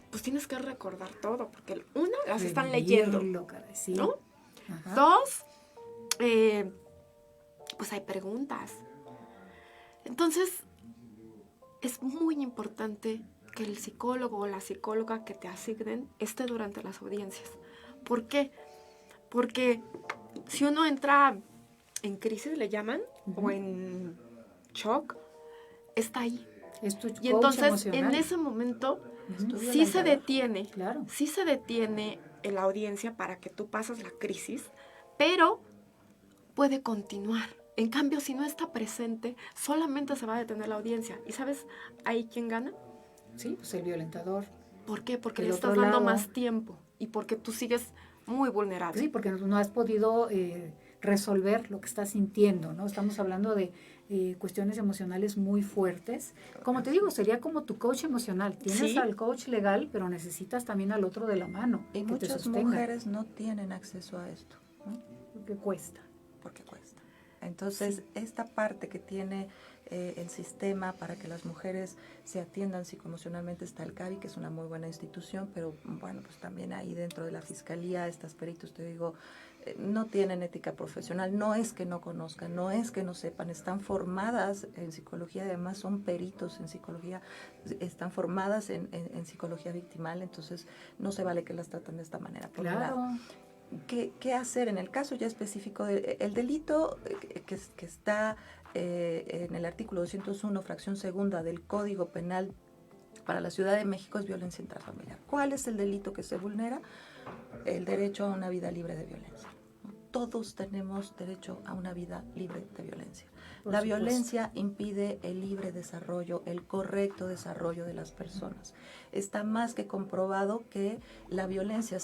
pues tienes que recordar todo, porque una, las están leyendo, sí. ¿no? Ajá. Dos, pues hay preguntas. Entonces, es muy importante que el psicólogo o la psicóloga que te asignen esté durante las audiencias. ¿Por qué? Porque si uno entra en crisis, le llaman, o en shock, está ahí. Y entonces, emocional. En ese momento, sí se detiene en la audiencia para que tú pases la crisis, pero puede continuar. En cambio, si no está presente, solamente se va a detener la audiencia. ¿Y sabes ahí quién gana? Sí, pues el violentador. ¿Por qué? Porque le estás dando más tiempo y porque tú sigues muy vulnerable. Sí, porque no has podido resolver lo que estás sintiendo, ¿no? Estamos hablando de cuestiones emocionales muy fuertes. Como te digo, sería como tu coach emocional. Tienes al coach legal, pero necesitas también al otro de la mano. Y muchas mujeres no tienen acceso a esto, ¿no? Porque cuesta. Porque cuesta. Entonces, esta parte que tiene el sistema para que las mujeres se atiendan psicoemocionalmente está el CABI, que es una muy buena institución, pero bueno, pues también ahí dentro de la fiscalía, estas peritos, te digo, no tienen ética profesional, no es que no conozcan, no es que no sepan, están formadas en psicología, además son peritos en psicología, están formadas en psicología victimal, entonces no se vale que las traten de esta manera. Por Claro. un lado. ¿Qué hacer en el caso ya específico del delito que está en el artículo 201, fracción segunda del Código Penal para la Ciudad de México? Es violencia intrafamiliar. ¿Cuál es el delito que se vulnera? El derecho a una vida libre de violencia. Todos tenemos derecho a una vida libre de violencia. La violencia impide el libre desarrollo, el correcto desarrollo de las personas. Está más que comprobado que la violencia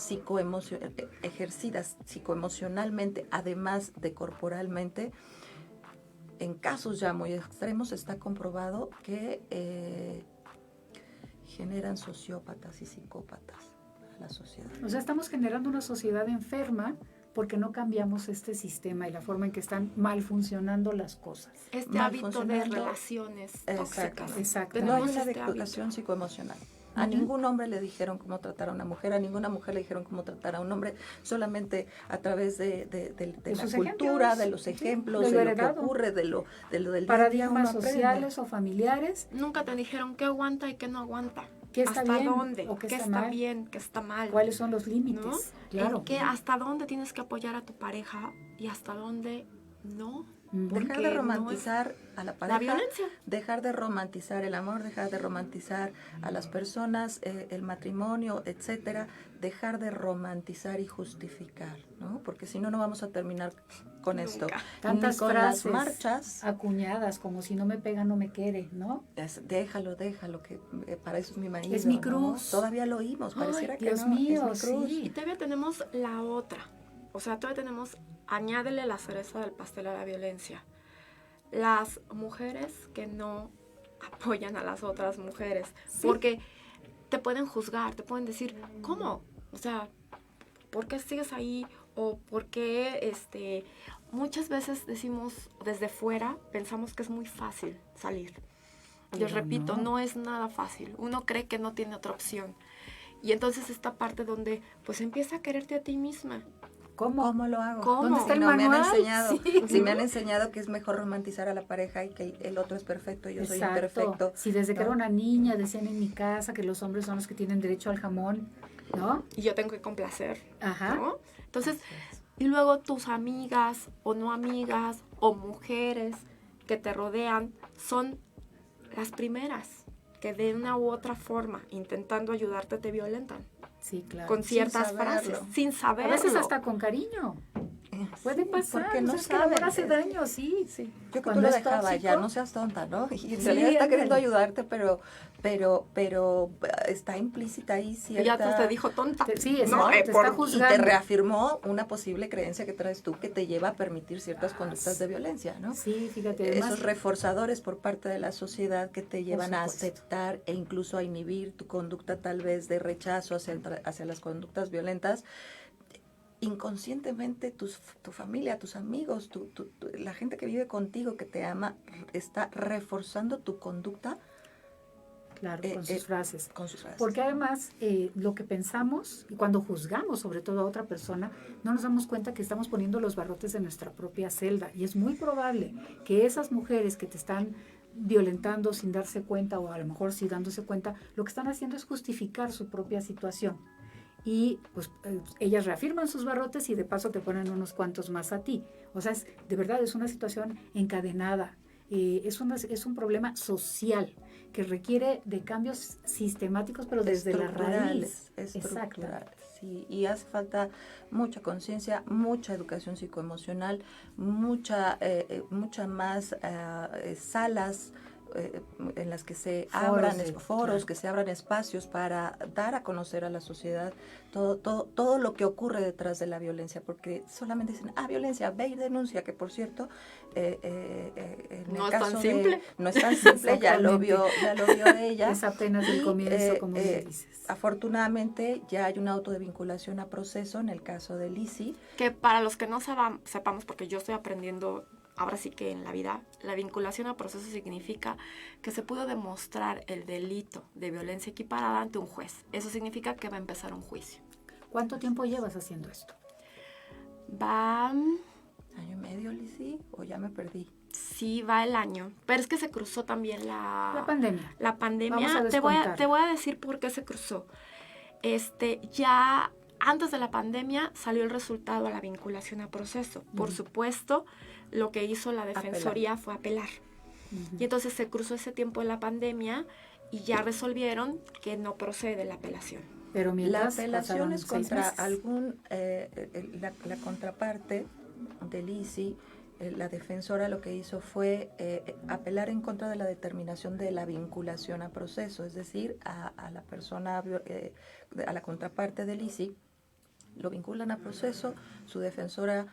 ejercida psicoemocionalmente, además de corporalmente, en casos ya muy extremos, está comprobado que generan sociópatas y psicópatas a la sociedad. O sea, estamos generando una sociedad enferma porque no cambiamos este sistema y la forma en que están mal funcionando las cosas. Este hábito de relaciones tóxicas. Exacto. No hay una educación psicoemocional. A ningún hombre le dijeron cómo tratar a una mujer, a ninguna mujer le dijeron cómo tratar a un hombre, solamente a través de la cultura, de los ejemplos, de lo que ocurre, de lo del paradigmas sociales o familiares. Nunca te dijeron qué aguanta y qué no aguanta. ¿Qué está ¿Hasta bien dónde? o qué está bien? ¿Qué está mal? ¿Cuáles son los límites? ¿No? Claro. ¿Hasta dónde tienes que apoyar a tu pareja y hasta dónde no? Dejar de romantizar a la pareja, la violencia. Dejar de romantizar el amor, dejar de romantizar a las personas, el matrimonio, etcétera, dejar de romantizar y justificar, ¿no? Porque si no, no vamos a terminar con esto. Tantas con frases las marchas acuñadas, como si no me pega, no me quiere, ¿no? Déjalo, que para eso es mi marido. Es mi cruz. ¿No? Todavía lo oímos, pareciera que Dios no, mío, es mi cruz. Y todavía tenemos la otra. O sea, todavía tenemos, añádele la cereza del pastel a la violencia. Las mujeres que no apoyan a las otras mujeres. Sí. Porque te pueden juzgar, te pueden decir, ¿cómo? O sea, ¿por qué sigues ahí? O por qué, muchas veces decimos desde fuera, pensamos que es muy fácil salir. Les repito, no es nada fácil. Uno cree que no tiene otra opción. Y entonces esta parte donde, pues empieza a quererte a ti misma. ¿Cómo lo hago? ¿Cómo? ¿Dónde está el manual? Me han enseñado, sí. Si me han enseñado que es mejor romantizar a la pareja y que el otro es perfecto y yo soy imperfecto. Si desde que era una niña decían en mi casa que los hombres son los que tienen derecho al jamón, ¿no? Y yo tengo que complacer. Ajá. ¿No? Entonces, y luego tus amigas o no amigas o mujeres que te rodean son las primeras que de una u otra forma, intentando ayudarte, te violentan. Sí, claro. Con ciertas frases, sin saberlo. A veces hasta con cariño. Puede pasar, porque no es que el amor hace daño, sí. Yo que tú lo dejabas ya, no seas tonta, ¿no? Y en realidad está queriendo ayudarte, pero está implícita ahí cierta... Ya te dijo tonta. Sí, te está juzgando. Y te reafirmó una posible creencia que traes tú que te lleva a permitir ciertas conductas de violencia, ¿no? Sí, fíjate. Además, esos reforzadores por parte de la sociedad que te llevan a aceptar e incluso a inhibir tu conducta tal vez de rechazo hacia las conductas violentas. Inconscientemente tu familia, tus amigos, la gente que vive contigo, que te ama, está reforzando tu conducta. Claro, con sus frases. Con sus frases. Porque además lo que pensamos, y cuando juzgamos sobre todo a otra persona, no nos damos cuenta que estamos poniendo los barrotes en nuestra propia celda. Y es muy probable que esas mujeres que te están violentando sin darse cuenta, o a lo mejor sí dándose cuenta, lo que están haciendo es justificar su propia situación. Y pues ellas reafirman sus barrotes y de paso te ponen unos cuantos más a ti. O sea, de verdad es una situación encadenada. Es un problema social que requiere de cambios sistemáticos, pero desde la raíz. Estructurales, sí. Y hace falta mucha conciencia, mucha educación psicoemocional, mucha más salas en las que se abran foros, que se abran espacios para dar a conocer a la sociedad todo lo que ocurre detrás de la violencia, porque solamente dicen, violencia, ve y denuncia, que por cierto, no es tan simple. No es tan simple, ya lo vio ella. Es apenas el comienzo, como le dices. Afortunadamente ya hay un auto de vinculación a proceso en el caso de Lizzy. Que para los que no sepamos, porque yo estoy aprendiendo ahora sí que en la vida, la vinculación a proceso significa que se pudo demostrar el delito de violencia equiparada ante un juez. Eso significa que va a empezar un juicio. ¿Cuánto tiempo llevas haciendo esto? Va... ¿Año y medio, Lizzy? ¿O ya me perdí? Sí, va el año. Pero es que se cruzó también la pandemia. La pandemia. Vamos a te voy descontar. a decir por qué se cruzó. Ya antes de la pandemia salió el resultado a la vinculación a proceso. Por supuesto, lo que hizo la Defensoría fue apelar. Y entonces se cruzó ese tiempo de la pandemia y ya resolvieron que no procede la apelación. Pero La mientras apelación es pasaron 6 contra meses. algún, la contraparte de Lizzy. La defensora lo que hizo fue apelar en contra de la determinación de la vinculación a proceso, es decir, a la persona, a la contraparte de Lizzy, lo vinculan a proceso, su defensora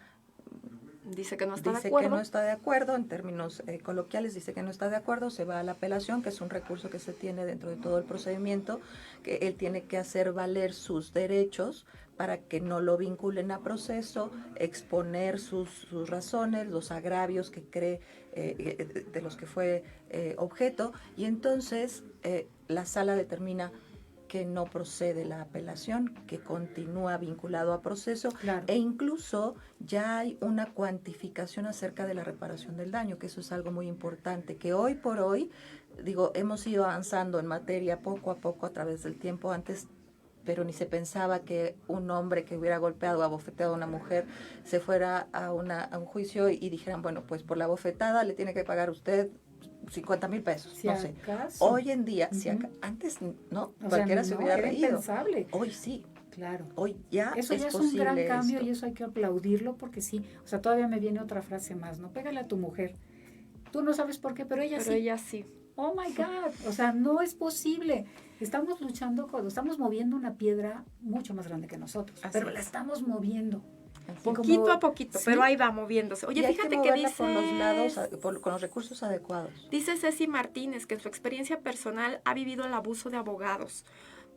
Dice que no está dice de acuerdo. que no está de acuerdo, en términos coloquiales dice que no está de acuerdo, se va a la apelación, que es un recurso que se tiene dentro de todo el procedimiento, que él tiene que hacer valer sus derechos para que no lo vinculen a proceso, exponer sus razones, los agravios que cree de los que fue objeto, y entonces la sala determina que no procede la apelación, que continúa vinculado a proceso, Claro. e incluso ya hay una cuantificación acerca de la reparación del daño, que eso es algo muy importante, que hoy por hoy, digo, hemos ido avanzando en materia poco a poco a través del tiempo. Antes, pero ni se pensaba que un hombre que hubiera golpeado o abofeteado a una mujer se fuera a un juicio y dijeran, bueno, pues por la bofetada le tiene que pagar usted 50,000 pesos, Si no sé. acaso. Hoy en día, antes no, O cualquiera sea, se no, hubiera era reído. impensable. Hoy sí, Claro. hoy ya Eso es ya es un posible gran cambio esto. y eso hay que aplaudirlo porque sí. O sea, todavía me viene otra frase más, ¿no? Pégale a tu mujer. Tú no sabes por qué, pero ella Pero sí. ella sí. Oh my God. O sea, no es posible. Estamos luchando, estamos moviendo una piedra mucho más grande que nosotros, Así pero es. la estamos moviendo. Así Y es. Poquito como- a poquito, ¿sí? pero ahí va moviéndose. Oye, Y hay fíjate que que moverla dice... por los lados, con los recursos adecuados. Dice Ceci Martínez que en su experiencia personal ha vivido el abuso de abogados.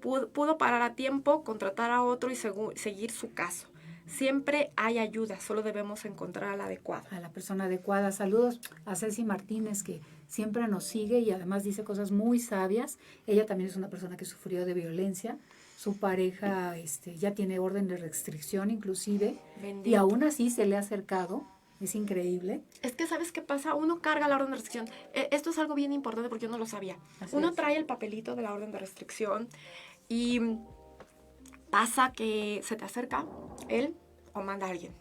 Pudo parar a tiempo, contratar a otro y seguir su caso. Siempre hay ayuda, solo debemos encontrar a la adecuada. A la persona adecuada. Saludos a Ceci Martínez, que siempre nos sigue y además dice cosas muy sabias. Ella también es una persona que sufrió de violencia. Su pareja ya tiene orden de restricción inclusive. Bendito. Y aún así se le ha acercado. Es increíble. Es que, ¿sabes qué pasa? Uno carga la orden de restricción. Esto es algo bien importante porque yo no lo sabía. Así Uno es. trae el papelito de la orden de restricción y pasa que se te acerca él o manda a alguien.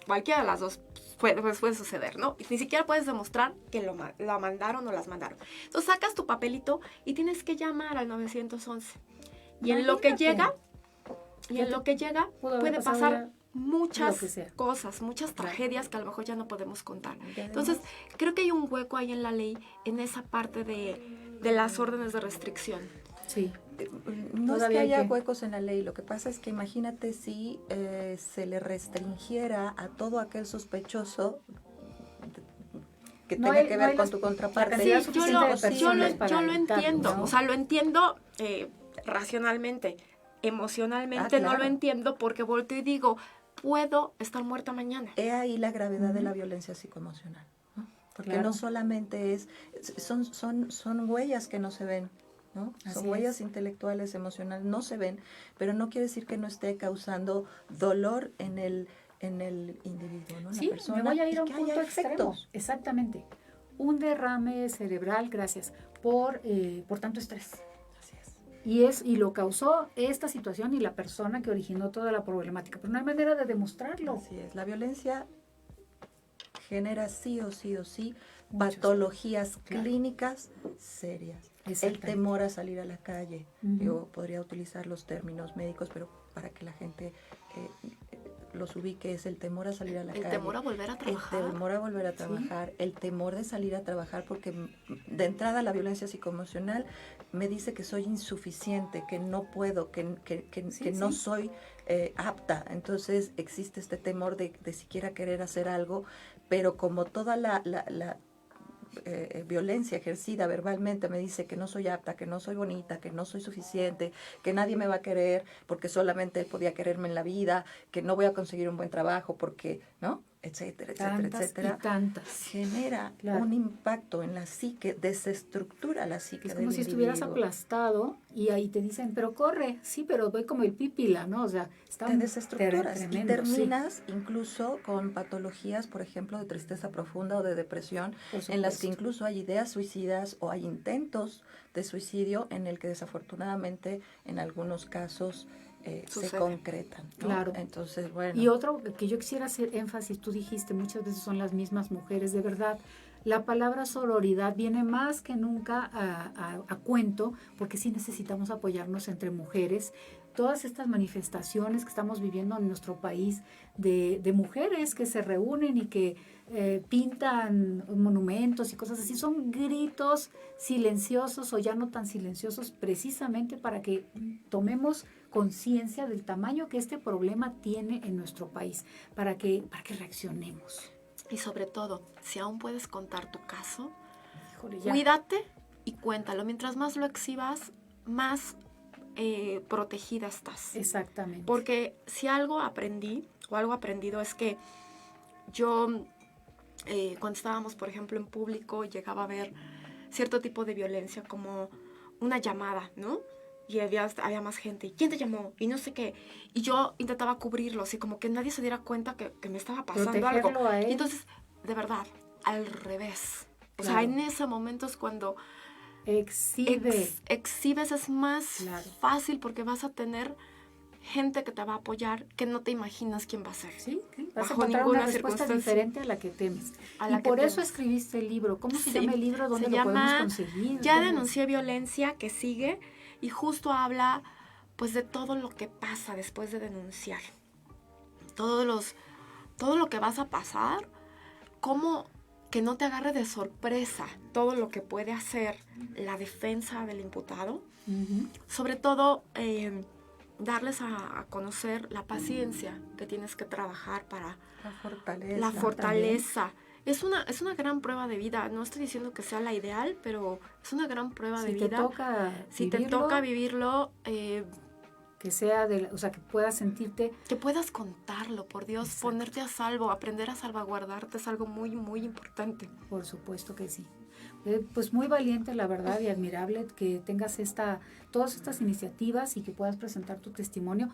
Cualquiera de las dos puede suceder, ¿no? Y ni siquiera puedes demostrar que lo mandaron o las mandaron. Entonces sacas tu papelito y tienes que llamar al 911. Y en lo que Imagínate. llega, Pudo haber puede pasado pasar ya muchas lo que sea. cosas, muchas Claro. tragedias que a lo mejor ya no podemos contar. Y además- Entonces, creo que hay un hueco ahí en la ley, en esa parte de las órdenes de restricción. Sí. No es Todavía que hay haya que- huecos en la ley, lo que pasa es que imagínate si se le restringiera a todo aquel sospechoso que No tenga hay- que no ver hay con las- tu la contraparte. cantidad Sí, suficiente de personas para yo lo evitarlo, entiendo, ¿no? o sea, lo entiendo racionalmente, emocionalmente no claro. lo entiendo porque volteo y digo, puedo estar muerta mañana. He ahí la gravedad de Ujú. la violencia psicoemocional, ¿no? Porque Claro. no solamente son huellas que no se ven, ¿no? Así Son huellas es. intelectuales, emocionales, no se ven, pero no quiere decir que no esté causando dolor en el individuo, ¿no? En Sí, la persona, me voy a ir y a un que haya punto extremo. efectos. Exactamente. Un derrame cerebral, gracias, por tanto estrés. Así es. Y lo causó esta situación y la persona que originó toda la problemática. Pero no hay manera de demostrarlo. Así es. La violencia genera sí o sí Muchos. patologías Claro. clínicas serias. El Exactamente. temor a salir a la calle. Ujú. Yo podría utilizar los términos médicos, pero para que la gente los ubique, es el temor a salir a la El calle. temor a volver a trabajar. El temor a volver a trabajar, el temor de salir a trabajar, porque de entrada la violencia psicoemocional me dice que soy insuficiente, que no puedo, que Sí, no sí. soy apta. Entonces existe este temor de siquiera querer hacer algo, pero como toda la violencia ejercida verbalmente me dice que no soy apta, que no soy bonita, que no soy suficiente, que nadie me va a querer porque solamente él podía quererme en la vida, que no voy a conseguir un buen trabajo porque, ¿no? etcétera, Tantas etcétera, y tantas. genera un impacto en la psique, desestructura la psique Es del como si estuvieras individuo. aplastado y ahí te dicen, pero corre, sí, pero voy como el pípila, ¿no? O sea, está Te desestructuras tremendo, y terminas incluso con patologías, por ejemplo, de tristeza profunda o de depresión, en las que incluso hay ideas suicidas o hay intentos de suicidio en el que desafortunadamente en algunos casos se concretan, ¿no? Claro. Entonces, bueno. Y otro que yo quisiera hacer énfasis, tú dijiste, muchas veces son las mismas mujeres, de verdad. La palabra sororidad viene más que nunca a cuento, porque sí necesitamos apoyarnos entre mujeres. Todas estas manifestaciones que estamos viviendo en nuestro país de mujeres que se reúnen y que pintan monumentos y cosas así, son gritos silenciosos o ya no tan silenciosos, precisamente para que tomemos conciencia del tamaño que este problema tiene en nuestro país, para que reaccionemos. Y sobre todo, si aún puedes contar tu caso, Híjole, cuídate y cuéntalo. Mientras más lo exhibas, más protegida estás. Exactamente. Porque si algo aprendí o algo aprendido es que yo, cuando estábamos, por ejemplo, en público, llegaba a ver cierto tipo de violencia como una llamada, ¿no? Y había más gente. ¿Quién te llamó? Y no sé qué. Y yo intentaba cubrirlo, así como que nadie se diera cuenta que me estaba pasando algo. A él. Y entonces, de verdad, al revés. O Claro. sea, en ese momento es cuando exhibes es más fácil, porque vas a tener gente que te va a apoyar, que no te imaginas quién va a ser. Sí, vas a encontrar una respuesta diferente a la que temes. Y por eso escribiste el libro. ¿Cómo se llama el libro? ¿Dónde lo podemos conseguir? Ya denuncié violencia, que sigue, y justo habla pues de todo lo que pasa después de denunciar. Todo lo que vas a pasar, cómo que no te agarre de sorpresa todo lo que puede hacer la defensa del imputado. Uh-huh. Sobre todo, darles a conocer la paciencia que tienes que trabajar para la fortaleza. Es una gran prueba de vida. No estoy diciendo que sea la ideal, pero es una gran prueba de vida. Si te toca vivirlo, que sea o sea, que puedas sentirte, que puedas contarlo, por Dios. Exacto. Ponerte a salvo, aprender a salvaguardarte es algo muy, muy importante. Por supuesto que sí. Pues muy valiente, la verdad, y admirable que tengas todas estas iniciativas y que puedas presentar tu testimonio.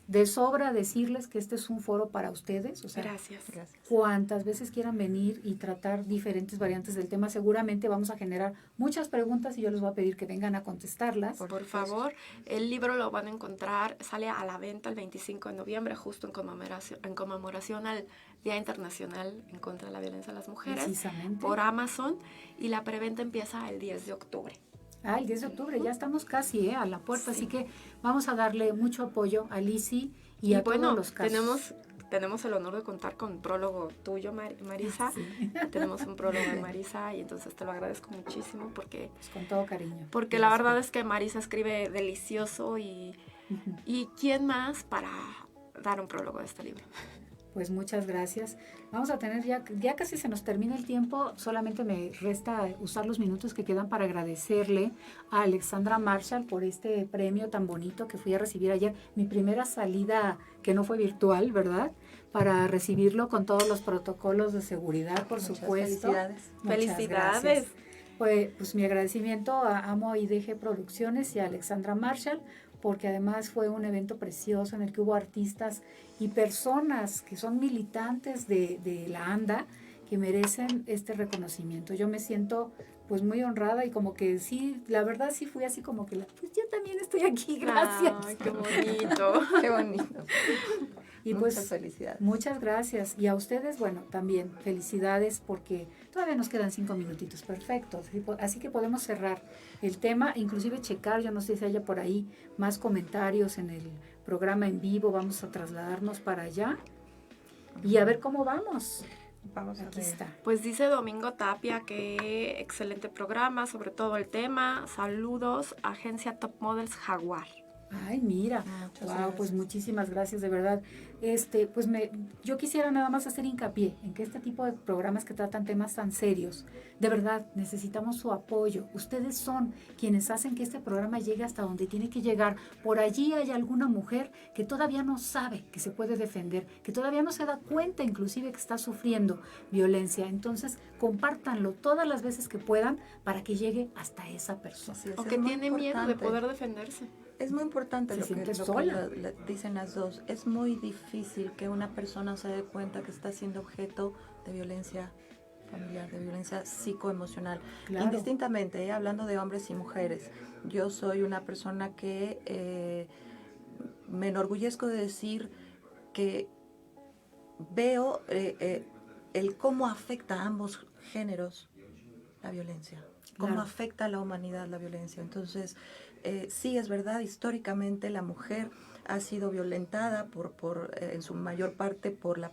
De sobra decirles que este es un foro para ustedes, o sea, gracias. Cuantas veces quieran venir y tratar diferentes variantes del tema, seguramente vamos a generar muchas preguntas y yo les voy a pedir que vengan a contestarlas. Por favor, el libro lo van a encontrar, sale a la venta el 25 de noviembre, justo en conmemoración al Día Internacional en contra de la Violencia a las Mujeres, por Amazon, y la preventa empieza el 10 de octubre. El 10 de octubre, ya estamos casi a la puerta, sí. Así que vamos a darle mucho apoyo a Lizzy y a todos los casos. Tenemos el honor de contar con un prólogo tuyo, Marisa. Sí. Tenemos un prólogo de Marisa y entonces te lo agradezco muchísimo porque... Pues con todo cariño. Porque la verdad es que Marisa escribe delicioso y ¿quién más para dar un prólogo de este libro? Pues muchas gracias. Vamos a tener ya casi se nos termina el tiempo, solamente me resta usar los minutos que quedan para agradecerle a Alexandra Marshall por este premio tan bonito que fui a recibir ayer, mi primera salida que no fue virtual, ¿verdad? Para recibirlo con todos los protocolos de seguridad, por supuesto. Felicidades. Pues mi agradecimiento a Amo IDG Producciones y a Alexandra Marshall, porque además fue un evento precioso en el que hubo artistas y personas que son militantes de la ANDA que merecen este reconocimiento. Yo me siento pues muy honrada y como que sí, la verdad sí fui así como que pues yo también estoy aquí, gracias. Ay, qué bonito. Qué bonito. Y muchas pues, felicidades. Muchas gracias. Y a ustedes, bueno, también felicidades porque todavía nos quedan 5 minutitos perfectos. Así que podemos cerrar el tema, inclusive checar, yo no sé si haya por ahí más comentarios en el programa en vivo, vamos a trasladarnos para allá y a ver cómo vamos. Vamos a Aquí ver. está. Pues dice Domingo Tapia que excelente programa, sobre todo el tema. Saludos, Agencia Top Models Jaguar. Ay, mira, Muchas wow, gracias. pues muchísimas gracias, de verdad. Pues yo quisiera nada más hacer hincapié en que este tipo de programas que tratan temas tan serios, de verdad, necesitamos su apoyo. Ustedes son quienes hacen que este programa llegue hasta donde tiene que llegar. Por allí hay alguna mujer que todavía no sabe que se puede defender, que todavía no se da cuenta inclusive que está sufriendo violencia. Entonces, compártanlo todas las veces que puedan para que llegue hasta esa persona. Así es, O es que muy tiene miedo de importante. poder defenderse. Es muy importante Se lo que siente sola. dicen las dos. Es muy difícil que una persona se dé cuenta que está siendo objeto de violencia familiar, de violencia psicoemocional. Claro. Indistintamente, hablando de hombres y mujeres. Yo soy una persona que me enorgullezco de decir que veo el cómo afecta a ambos géneros la violencia, cómo Claro. afecta a la humanidad la violencia. Entonces, sí es verdad, históricamente la mujer ha sido violentada en su mayor parte por la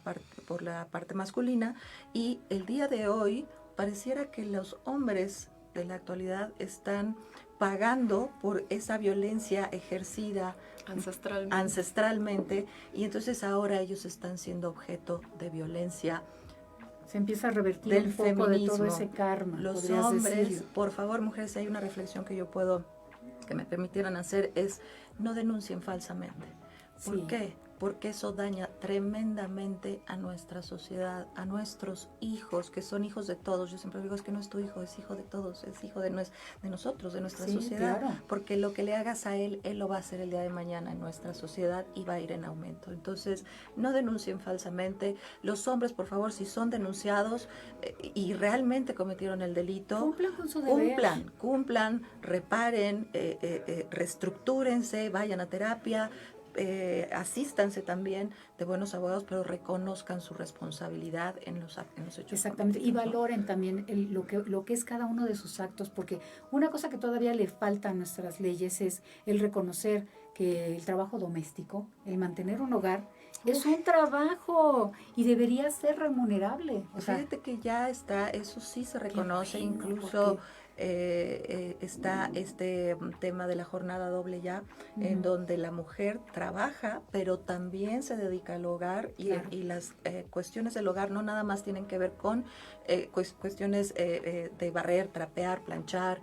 parte masculina, y el día de hoy pareciera que los hombres de la actualidad están pagando por esa violencia ejercida ancestralmente, y entonces ahora ellos están siendo objeto de violencia. Se empieza a revertir Del un poco de todo feminismo. ese karma. Los podrías hombres, decirlo. por favor, mujeres, si hay una reflexión que me permitieran hacer, es no denuncien falsamente. ¿Por Sí. qué? Porque eso daña tremendamente a nuestra sociedad, a nuestros hijos, que son hijos de todos. Yo siempre digo, es que no es tu hijo, es hijo de todos, es hijo de nosotros, de nuestra Sí, sociedad. claro. Porque lo que le hagas a él lo va a hacer el día de mañana en nuestra sociedad y va a ir en aumento. Entonces, no denuncien falsamente. Los hombres, por favor, si son denunciados y realmente cometieron el delito, Cumplan con su deber. cumplan, reparen, reestructúrense, vayan a terapia, asístanse también de buenos abogados, pero reconozcan su responsabilidad en los hechos. Exactamente, y cometidos, ¿no? valoren también lo que es cada uno de sus actos, porque una cosa que todavía le falta a nuestras leyes es el reconocer que el trabajo doméstico, el mantener un hogar, es un trabajo y debería ser remunerable. O sea, Fíjate que ya está, eso sí se reconoce, bueno, incluso porque está este tema de la jornada doble ya, en donde la mujer trabaja, pero también se dedica al hogar, Claro. y las cuestiones del hogar no nada más tienen que ver con cuestiones de barrer, trapear, planchar,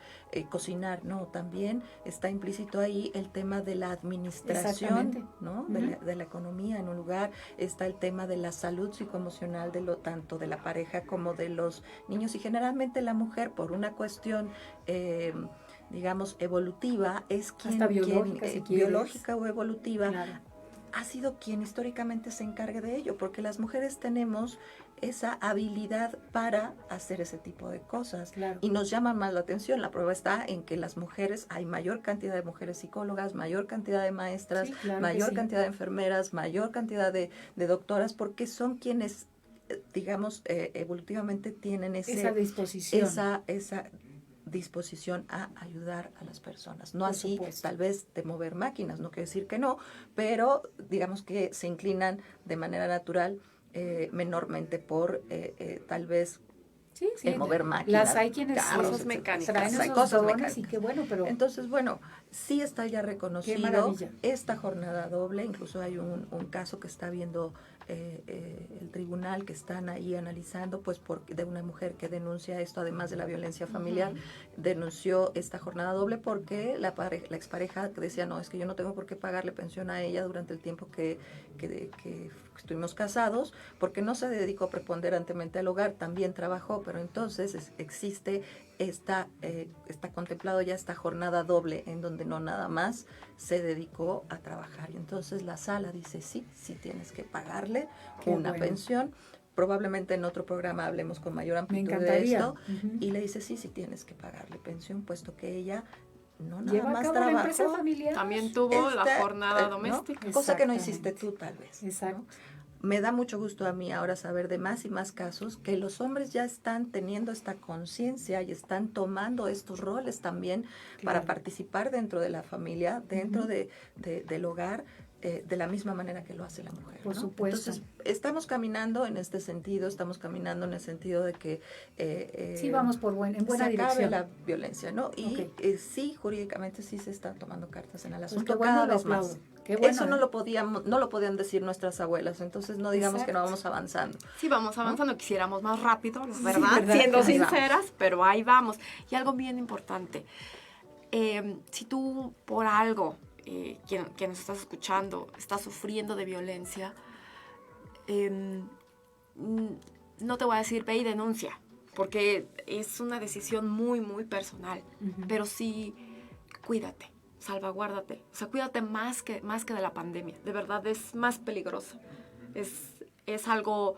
cocinar, no, también está implícito ahí el tema de la administración, ¿no? De la economía en un lugar, está el tema de la salud psicoemocional tanto de la pareja como de los niños, y generalmente la mujer, por una cuestión digamos evolutiva, es hasta biológica, si quieres. biológica o evolutiva, Claro. ha sido quien históricamente se encargue de ello, porque las mujeres tenemos esa habilidad para hacer ese tipo de cosas, Claro. y nos llaman más la atención. La prueba está en que las mujeres, hay mayor cantidad de mujeres psicólogas, mayor cantidad de maestras, Sí, claro mayor que sí. cantidad de enfermeras, mayor cantidad de doctoras, porque son quienes, digamos, evolutivamente tienen esa disposición. esa disposición a ayudar a las personas. No Por así, supuesto. tal vez, de mover máquinas, no quiere decir que no, pero digamos que se inclinan de manera natural menormente por tal vez Sí, el mover máquinas. Las hay quienes cosas mecánicas. traen Hay esos cosas dones mecánicas. y qué bueno, pero Entonces, bueno, sí está ya qué reconocido maravilla. esta jornada doble. Incluso hay un caso que está viendo el tribunal, que están ahí analizando, pues de una mujer que denuncia esto, además de la violencia familiar, denunció esta jornada doble porque la expareja decía, no, es que yo no tengo por qué pagarle pensión a ella durante el tiempo que estuvimos casados, porque no se dedicó preponderantemente al hogar, también trabajó, pero entonces existe está contemplado ya esta jornada doble, en donde no nada más se dedicó a trabajar. Y entonces la sala dice, sí tienes que pagarle una pensión. Probablemente en otro programa hablemos con mayor amplitud de esto. Y le dice, sí tienes que pagarle pensión, puesto que ella no nada lleva más a cabo la trabajó, empresa familiar. También tuvo la jornada doméstica. ¿no? Cosa que no hiciste tú, tal vez. Exacto. ¿no? Me da mucho gusto a mí ahora saber de más y más casos que los hombres ya están teniendo esta conciencia y están tomando estos roles también para participar dentro de la familia, dentro del hogar, de la misma manera que lo hace la mujer. Por ¿no? supuesto. Entonces, estamos caminando en este sentido, estamos caminando en el sentido de que sí, vamos en buena se acabe dirección. la violencia, ¿no? Y Okay. Sí, jurídicamente sí se están tomando cartas en el Pues asunto qué bueno, cada lo vez más. aplaudo. Qué bueno, Eso no lo podían decir nuestras abuelas, entonces no digamos que no vamos avanzando. Sí, vamos avanzando, quisiéramos más rápido, la verdad, ¿verdad? siendo Ahí sinceras, pero ahí vamos. Y algo bien importante, si tú por algo, quien nos estás escuchando, estás sufriendo de violencia, no te voy a decir ve y denuncia, porque es una decisión muy, muy personal, pero sí cuídate, salvaguárdate, o sea, cuídate más que de la pandemia, de verdad es más peligroso, es algo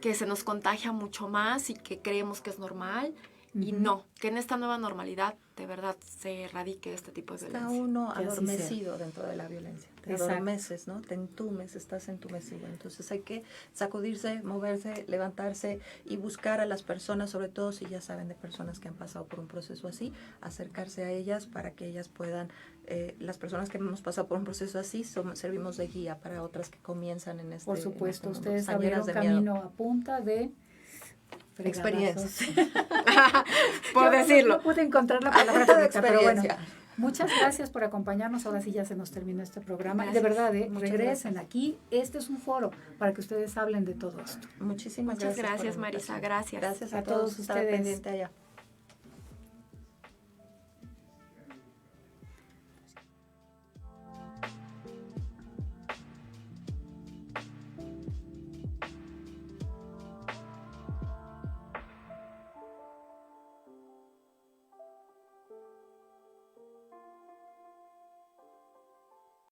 que se nos contagia mucho más y que creemos que es normal, y no, que en esta nueva normalidad de verdad se erradique este tipo de violencia. Está uno adormecido dentro de la violencia. Te Exacto. adormeces, ¿no? Te entumes, estás entumecido. Entonces hay que sacudirse, moverse, levantarse y buscar a las personas, sobre todo si ya saben de personas que han pasado por un proceso así, acercarse a ellas para que ellas puedan, las personas que hemos pasado por un proceso así, servimos de guía para otras que comienzan en este Por supuesto, en este mundo. ustedes abrieron camino a punta de experiencias. Por decirlo. No pude encontrar la palabra correcta, pero bueno. Experiencia. Muchas gracias por acompañarnos. Ahora sí ya se nos terminó este programa. Gracias. De verdad, Muchas regresen gracias. aquí. Este es un foro para que ustedes hablen de todo esto. Muchísimas Muchas gracias. gracias, por la Marisa. invitación. Gracias. Gracias A a todos todos. Estar ustedes. pendiente allá.